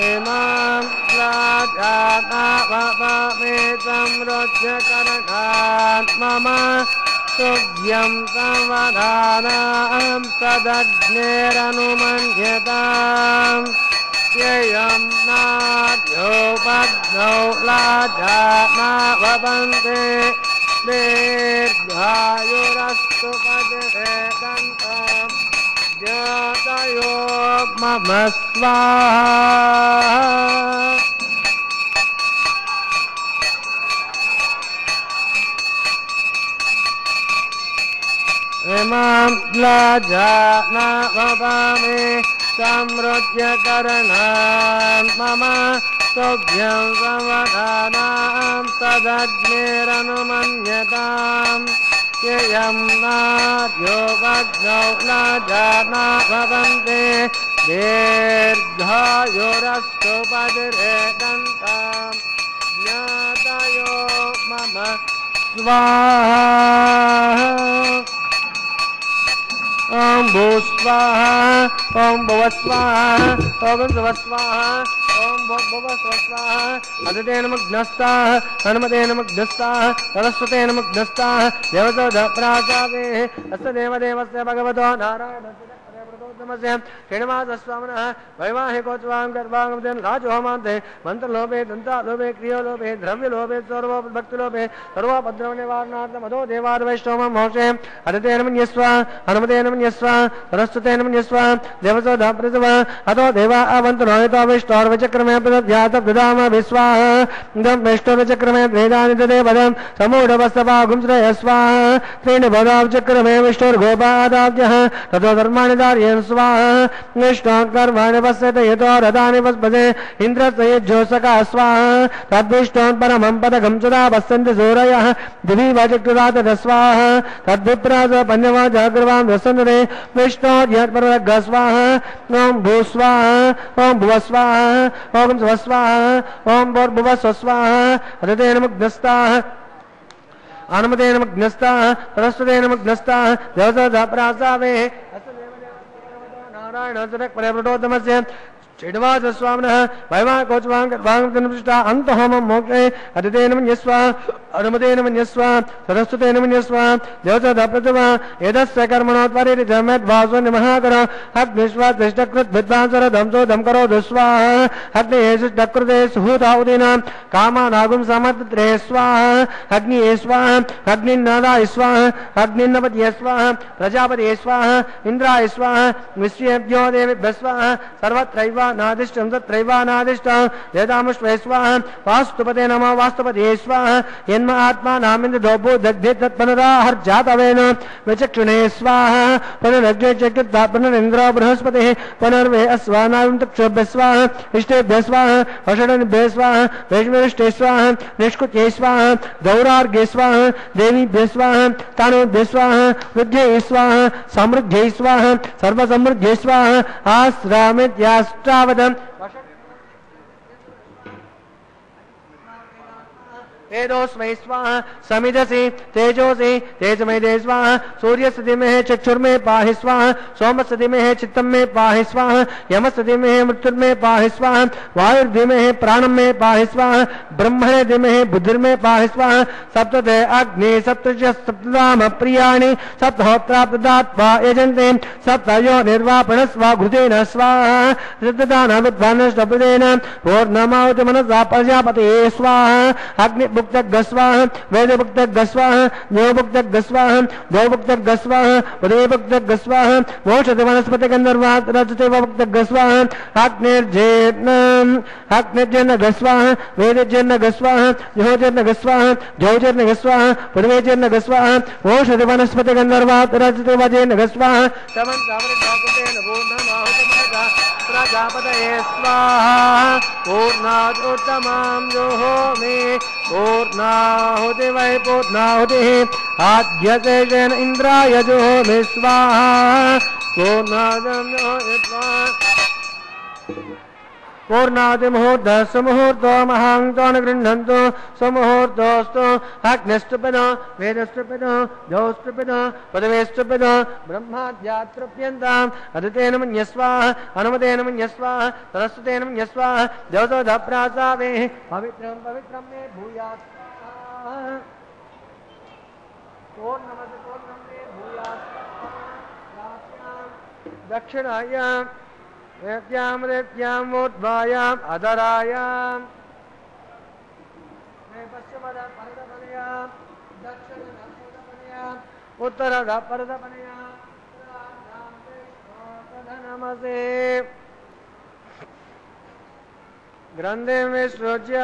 इमां लाजानावमे समृद्ध्यकरणात् मम तुभ्यं संवराणां सदग्नेरनुमन्यतां ययं नाद्यो भग्नौ लाजानावन्ते दीर्घायुरस्तु पदरे दन्तं ज्ञातयो मम स्वाहा इमां लाजानावमे समृद्ध्यकरणात् मम तुभ्यं संवराणां सदग्नेरनुमन्यतां ययं नाद्यो भग्नौ लाजानावन्ते दीर्घायुरस्तु पदरे दन्तं ज्ञातयो मम स्वाहा ओम भूस्वाहा ओम भुवस्वाहा ओम सुवस्वाहा ओम भुवस्वाहा अदितेन मग्नस्ताः हनुमतेन मग्नस्ताः सरस्वतेन मग्नस्ताः देवताप्रासादे अस्य देवदेवस्य भगवतो नारायणस्य श्रीनिवासस्वामिनः वैवाहिकोत्वाङ्गर्भाङ्गमदेन लाजहोमान्ते मन्त्रलोभे दन्तालोभे क्रियोलोभे द्रव्यलोभे सर्वभक्तिलोभे सर्वोपद्रवनिवारणार्थम् अधो देवार्वैष्णवं मोक्षे हरितेन मन्यस्व हनुमतेन मन्यस्व सरस्वतेन मन्यस्व देवताप्रतिभा अधो देवा अवन्तु नोयतो विष्णोर्वचक्रमे प्रदध्यात प्रदाम विश्वाः इदं विष्णुर्वचक्रमे वेदानि ददे वदं समूढवस्तभागुं श्रेयस्वाः त्रीणि भदावचक्रमे विष्णुर्गोपादाब्जः ततो धर्माणि धारयन् स्वाहा विष्णोत्कर्माणि पश्यते यतो रथानि पस्पते इन्द्रस्य यज्ञोत्सका स्वाहा तद्विष्णोन् परमं पदकं सदा पश्यन्ति सूरयः दिवि वचक्रुरात स्वाहा तद्विप्रास पञ्चमा जागृवां रसन्दते विष्णोर्यत्परग स्वाहा ॐ भूस्वाहा ॐ भुवस्वाहा ॐ स्वस्वाहा ॐ भूर्भुवस्वस्वाहा हृतेन मुग्धस्ताः अनुमतेन मग्नस्ताः सरस्वतेन मग्नस्ताः देवताप्रासावे नारायणस्य श्रीनिवासस्वामिनः वैवाहिकोत्वाङ्गर्भाङ्गमदेन अन्तहोमं मोक्षे हरितेन मन्यस्व अनुमतेन मन्यस्व सरस्वतेन मन्यस्व देवताप्रतिभा एतस्य कर्मणोत्परिजमेद्वासोन्यमहाकर अग्निश्वातिष्ठकृद्विद्वांसरधंसो धं करोतु स्वाहा अग्निशकृते सुहूताहुतीनां कामानागुं समत्रे स्वाहा अग्निये स्वाहा अग्निन्नादाय स्वाहा अग्निन्नपतये स्वाहा प्रजापतये स्वाहा इन्द्राय स्वाहा विश्वेभ्यो देवेभ्यः स्वाहा सर्वत्रैव नादिष्टं तत्रैवानादिष्टं वेदामुष्वे स्वाहा वास्तुपते नमः वास्तुपते स्वाहा यन्म आत्मानामिन्द्रदोपो दग्धे तत्पुनराहर्जातवेन विचक्षुणे स्वाहा पुनरग्ने चक्षुर्धा पुनरिन्द्रो बृहस्पतिः पुनर्वे अस्वानां तक्षुभ्यः स्वाहा इष्टेभ्यः स्वाहा वषडनिभ्यः स्वाहा वैष्णविष्टे स्वाहा निष्कुत्यै स्वाहा गौरार्घ्ये स्वाहा देवीभ्यः स्वाहा तानोभ्यः स्वाहा वृद्ध्यै स्वाहा समृद्ध्यै स्वाहा सर्वसमृद्ध्यै स्वाहा आश्रामित्याष्टावदम् वेदोस्मै स्वाहा समिधसि तेजोसि तेजमय स्वाहा सूर्यस्य धीमहि चक्षुर्मे पाहि स्वाहा सोमस्य धीमहि चित्तं मे पाहि स्वाहा यमस्य धीमहि मृत्युर्मे पाहि स्वाहा वायुर्धीमहि प्राणं मे पाहि स्वाहा ब्रह्मणे धीमहि बुद्धिर्मे पाहि स्वाहा सप्तते अग्नि सप्तच सप्तधाम प्रियाणि सप्तहोत्रा प्रदात्वा यजन्ते सप्तयो निर्वापणस्वा घृतेन स्वाहा सिद्धदानविद्वानष्टपदेन पूर्णमाहुति मनसा प्रजापते स्वाहा अग्नि स्वाहा वेदभुक्त स्वाहा देवभुक्त स्वाहा देवभुक्त स्वाहा उदयभुक्त स्वाहा मोक्षद वनस्पति गंधर्वात् रजतेवभुक्त स्वाहा अग्निर्जन स्वाहा वेदजन स्वाहा ज्योतिर्न स्वाहा ज्योतिर्न स्वाहा पृथ्वीजन स्वाहा मोक्षद वनस्पति गंधर्वात् रजतेवजन स्वाहा प्रजापतये स्वाहा पूर्णादुत्तमां जुहोमि पूर्णाहुति वै पूर्णाहुतिः आद्यतेजेन इन्द्राय जुहोमि स्वाहा पूर्णादं पूर्णादिमुहूर्तः सुमुहूर्तो महान्तो न गृह्णन्तु सुमुहूर्तोऽस्तु अग्निस्तुपिनो वेदस्तुपिनो द्यौस्तुपिनो पदवेस्तुपिनो ब्रह्माद्यातृप्यन्ताम् अदितेन मन्यस्वाहा अनुमतेन मन्यस्वाहा सरस्वतेन मन्यस्वाहा द्यौतोधप्रासावे पवित्रं पवित्रं मे भूयात् पूर्णमसि पूर्णं मे भूयात् दक्षिणायाम् वेद्यां रेत्याम् ऊर्ध्वायाम् अधरायाम् पश्चिमदपरदपनयाम् दक्षिणदपरदपनयाम् उत्तरदपरदपनयाम् नमसे ग्रन्थे विसृज्य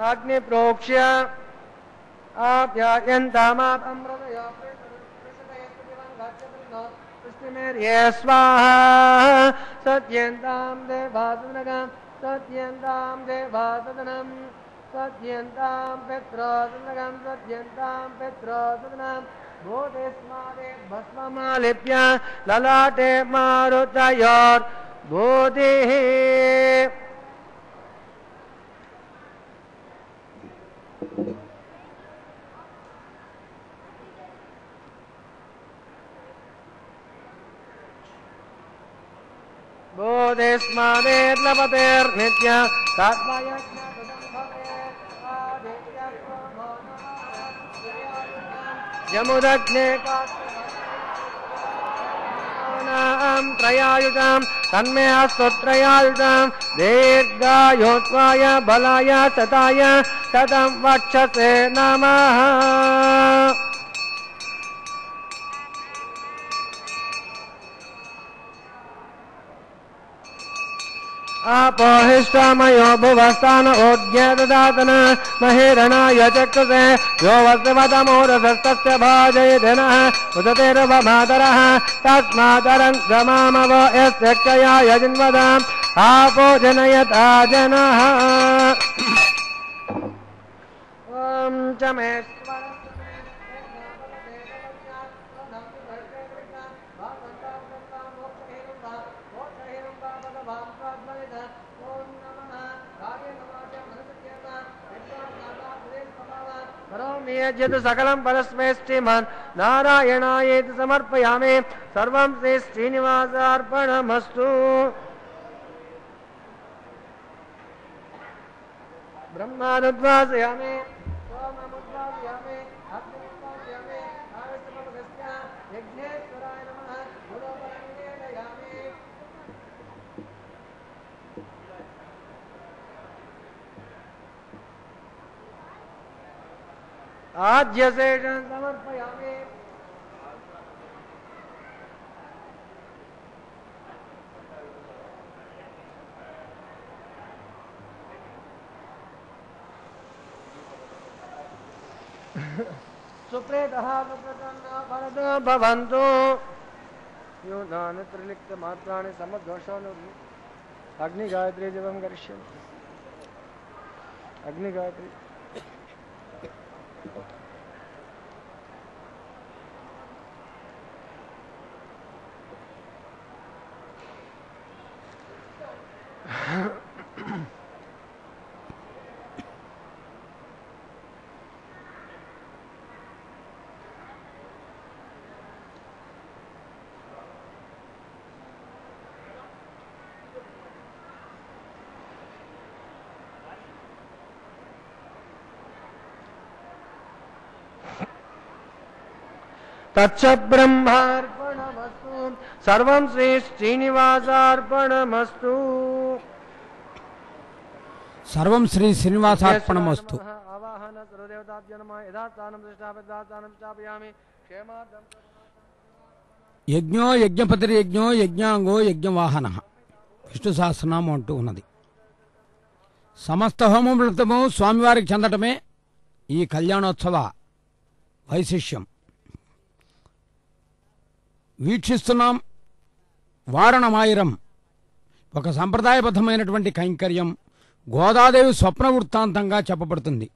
अग्नि प्रोक्ष्य आप्यायन्तामापमृतये स्वाहा सत्यन्तां देवासुनगां सत्यन्तां देवासदनं सत्यन्तां पित्रोसुनगां सत्यन्तां पित्रोसदनं बोधेस्मादे भस्ममालिप्य ललाटे मारुतयोर्बोधिः बोधेस्मादेर्लपतेर्नित्य यमुदग्ने त्रयायुतां तन्मे अस्तत्रयायुतां दीर्घायोत्वाय बलाय सताय शतं वक्षसे नमः अपोहिष्टमयो भुवस्थान ओद्यददातन महेरणाय चक्षुषे यो वर्षवदमोरसस्तस्य भाजयधनः उदतेर्वमातरः तस्मादरङ्गमामव यस्य क्षयाय जिन्वदाम् आपो जनयता जनः ॐ च मे नियज्यतु सकलं परस्मै श्रीमान् नारायणायेति समर्पयामि सर्वं श्री श्रीनिवासार्पणमस्तु ब्रह्मानुद्वासयामि सोममुद्वासयामि अग्निमुद्वासयामि आविष्टमपगस्य यज्ञेश्वराय नमः गुरोपरमिने नयामि आज्यशेषं समर्पयामि सुप्रेतः सुप्रसन्नः भवतु भवन्तु यो नानत्रिलिप्तमात्राणि समदोषानुर्मि अग्निगायत्री जपं करिष्यामि अग्निगायत्री तच्च ब्रह्मार्पणमस्तु सर्वं श्री श्रीनिवासार्पणमस्तु सर्वं श्री श्रीनिवासार्पणमस्तु आवाहन सर्वदेवताभ्यो नमः यथास्थानं प्रतिष्ठापयामि स्थापयामि क्षेमार्थं యజ్ఞో యజ్ఞపతిర్యజ్ఞో యజ్ఞాంగో యజ్ఞవాహన విష్ణు సహస్రనామం అంటూ ఉన్నది. సమస్త హోమములతము స్వామివారికి చెందటమే ఈ కళ్యాణోత్సవ వైశిష్యం. వీక్షిస్తున్నాం. వారణమాయిరం ఒక సంప్రదాయబద్ధమైనటువంటి కైంకర్యం గోదాదేవి స్వప్న వృత్తాంతంగా చెప్పబడుతుంది.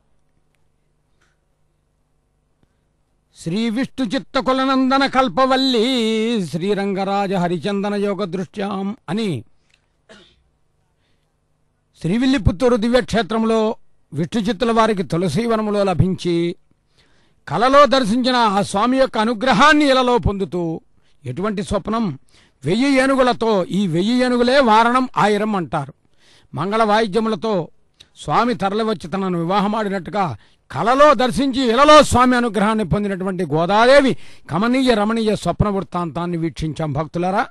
శ్రీ విష్ణు చిత్త కులనందన కల్పవల్లి శ్రీరంగరాజ హరిచందన యోగ దృష్ట్యాం అని శ్రీవిల్లిపుత్తూరు దివ్యక్షేత్రంలో విష్ణు చిత్తుల వారికి తులసీవనములో లభించి కలలో దర్శించిన ఆ స్వామి యొక్క అనుగ్రహాన్ని ఇలలో పొందుతూ ఎటువంటి స్వప్నం 1000 ఏనుగులతో, ఈ 1000 ఏనుగులే వారణం ఆయిరం అంటారు. మంగళ వాయిద్యములతో స్వామి తరలివచ్చి తనను వివాహమాడినట్టుగా కలలో దర్శించి ఇలలో స్వామి అనుగ్రహాన్ని పొందినటువంటి గోదాదేవి కమనీయ రమణీయ స్వప్న వృత్తాంతాన్ని వీక్షించాం భక్తులారా.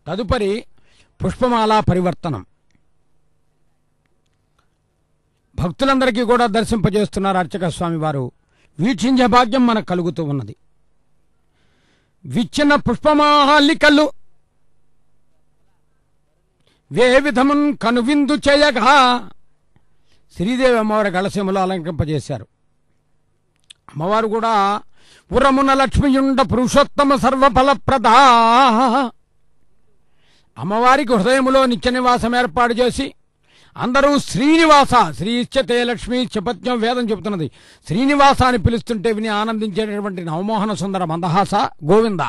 తదుపరి పుష్పమాలా పరివర్తనం భక్తులందరికీ కూడా దర్శింపజేస్తున్నారు అర్చక స్వామి వారు. వీక్షించే భాగ్యం మనకు కలుగుతూ ఉన్నది. విచ్చిన పుష్పమాలికలు వే విధమున్ కనువిందు చేయగా శ్రీదేవి అమ్మవారి గళసీమలో అలంకరింపజేశారు. అమ్మవారు కూడా ఉరమున లక్ష్మియుండ పురుషోత్తమ సర్వఫలప్రద అమ్మవారికి హృదయములో నిత్య నివాసం ఏర్పాటు చేసి అందరూ శ్రీనివాస శ్రీశ్చతే లక్ష్మీ చపత్యం వేదం చెబుతున్నది. శ్రీనివాస అని పిలుస్తుంటే విని ఆనందించేటటువంటి నవమోహన సుందర మందహాస గోవింద.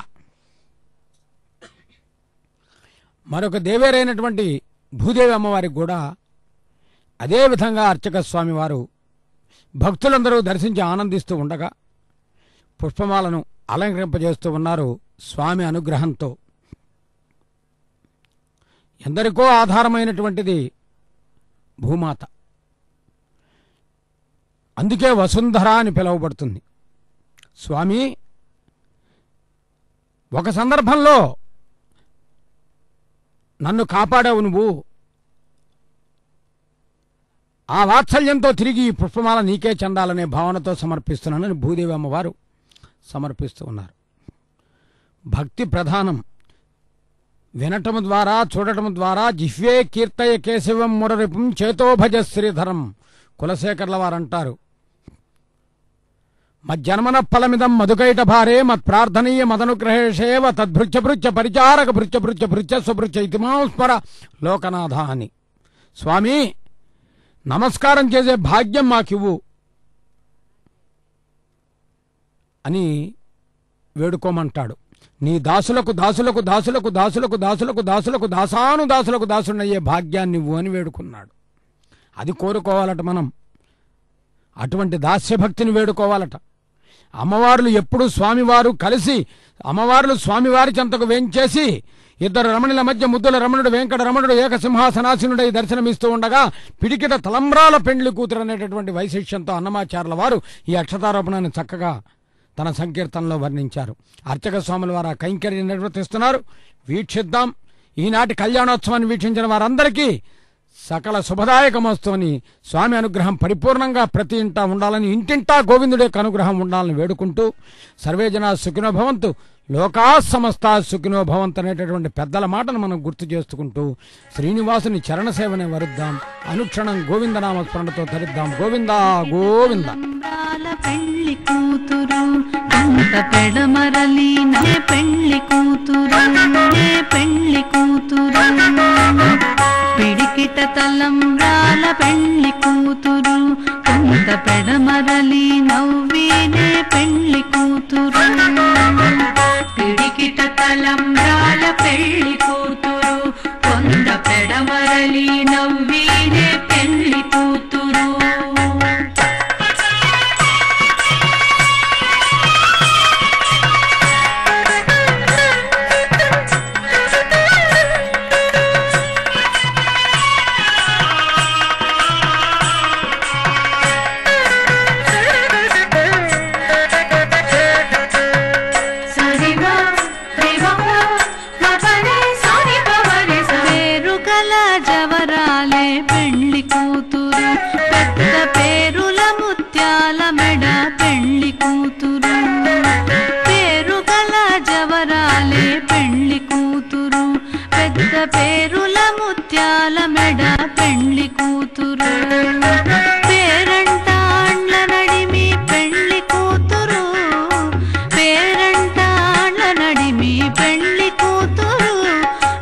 మరొక దేవేరైనటువంటి భూదేవి అమ్మవారికి కూడా అదేవిధంగా అర్చక స్వామి వారు భక్తులందరూ దర్శించి ఆనందిస్తూ ఉండగా పుష్పమాలను అలంకరింపజేస్తూ ఉన్నారు స్వామి అనుగ్రహంతో. ఎందరికో ఆధారమైనటువంటిది భూమాత. అందుకే వసుంధర అని పిలువబడుతుంది. స్వామి ఒక సందర్భంలో నన్ను కాపాడావు నువ్వు, ఆ వాత్సల్యంతో తిరిగి ఈ పుష్పమాల నీకే చెందాలనే భావనతో సమర్పిస్తున్నానని భూదేవి అమ్మవారు సమర్పిస్తూ ఉన్నారు. భక్తి ప్రధానం. వినటము ద్వారా చూడటము ద్వారా జిహ్వే కీర్తయ కేశవం మురరిపుం చేతోభజ శ్రీధరం కులశేఖర్ల వారు అంటారు. మజ్జన్మన ఫలమిదం మధుకైట భారే మత్ ప్రార్థనీయ మదనుగ్రహేషేవ తద్భృత్య భృత్య పరిచారక భృత్య భృత్య భృత్య స్వభృత్య ఇతిమాం స్మర లోకనాథ అని. స్వామి నమస్కారం చేసే భాగ్యం మాకివ్వు అని వేడుకోమంటాడు. నీ దాసులకు దాసులకు దాసులకు దాసులకు దాసులకు దాసులకు దాసాను దాసులకు దాసునయ్యే భాగ్యాన్ని ఇవ్వు అని వేడుకున్నాడు. అది కోరుకోవాలట మనం. అటువంటి దాస్యభక్తిని వేడుకోవాలట. అమ్మవార్లు ఎప్పుడూ స్వామివారు కలిసి, అమ్మవార్లు స్వామివారి చెంతకు వేంచేసి ఇద్దరు రమణుల మధ్య ముద్దుల రమణుడు వెంకట రమణుడు ఏకసింహాసనాసీనుడై దర్శనమిస్తూ ఉండగా పిడికిట తలంబ్రాల పెండ్లి కూతురు అనేటటువంటి వైశిష్యంతో అన్నమాచార్యుల వారు ఈ అక్షతారోపణాన్ని చక్కగా తన సంకీర్తనలో వర్ణించారు. అర్చక స్వాముల వారు ఆ కైంకర్యం నిర్వర్తిస్తున్నారు. వీక్షిద్దాం. ఈనాటి కళ్యాణోత్సవాన్ని వీక్షించిన వారందరికీ సకల శుభదాయకమోస్తోని స్వామి అనుగ్రహం పరిపూర్ణంగా ప్రతి ఇంటా ఉండాలని, ఇంటింటా గోవిందుడే అనుగ్రహం ఉండాలని వేడుకుంటూ సర్వే జనా సుఖినో భవంతు లోకా సమస్తా సుఖినో భవంతు అనేటటువంటి పెద్దల మాటను మనం గుర్తు చేసుకుంటూ శ్రీనివాసుని చరణ సేవనే వరుద్దాం. అనుక్షణం గోవిందనామ స్మరణతో ధరిద్దాం. గోవిందా గోవింద. పెళ్లి కూతురు పెడమరలి పెళ్లి కూతురు పెళ్లి కూతురు పిడికిట తలంబ్రాల పెళ్లి కూతురు కొంత పెడమరలి నవ్వినే పెళ్లి కూతురు పిడికిట తలంబ్రాల పెళ్లి కూతురు కొంత పెడమరలి నవ్వినే పెళ్లి కూతురు. పేరుల ముత్యాల మెడ పెళ్లి కూతురు పేరంటాండ్ల నడిమి పెళ్లి కూతురు పేరంటాండ్ల నడిమి పెళ్లి కూతురు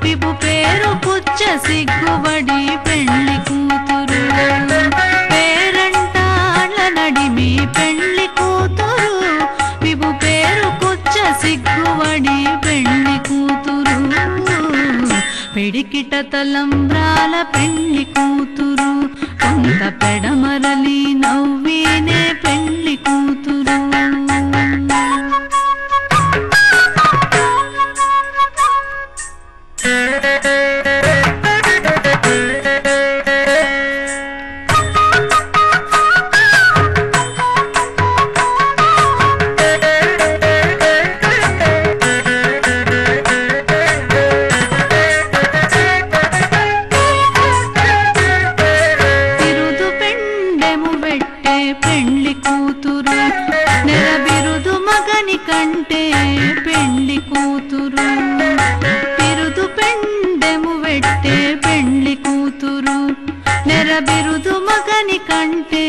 విపు పేరు పుచ్చ సిగ్గుబడి పెళ్లి కూతురు పేరంటాండ్ల నడిమి పెళ్లి కూతురు విపు పేరు పుచ్చ సిగ్గుబడి పెళ్లి కూతురు పిడికిట తలంబ్రాల పెళ్లి కూతురు కొంత పెడమరలి నవ్వినే పెళ్లి కూతురు. బిరుదు మగని కంటే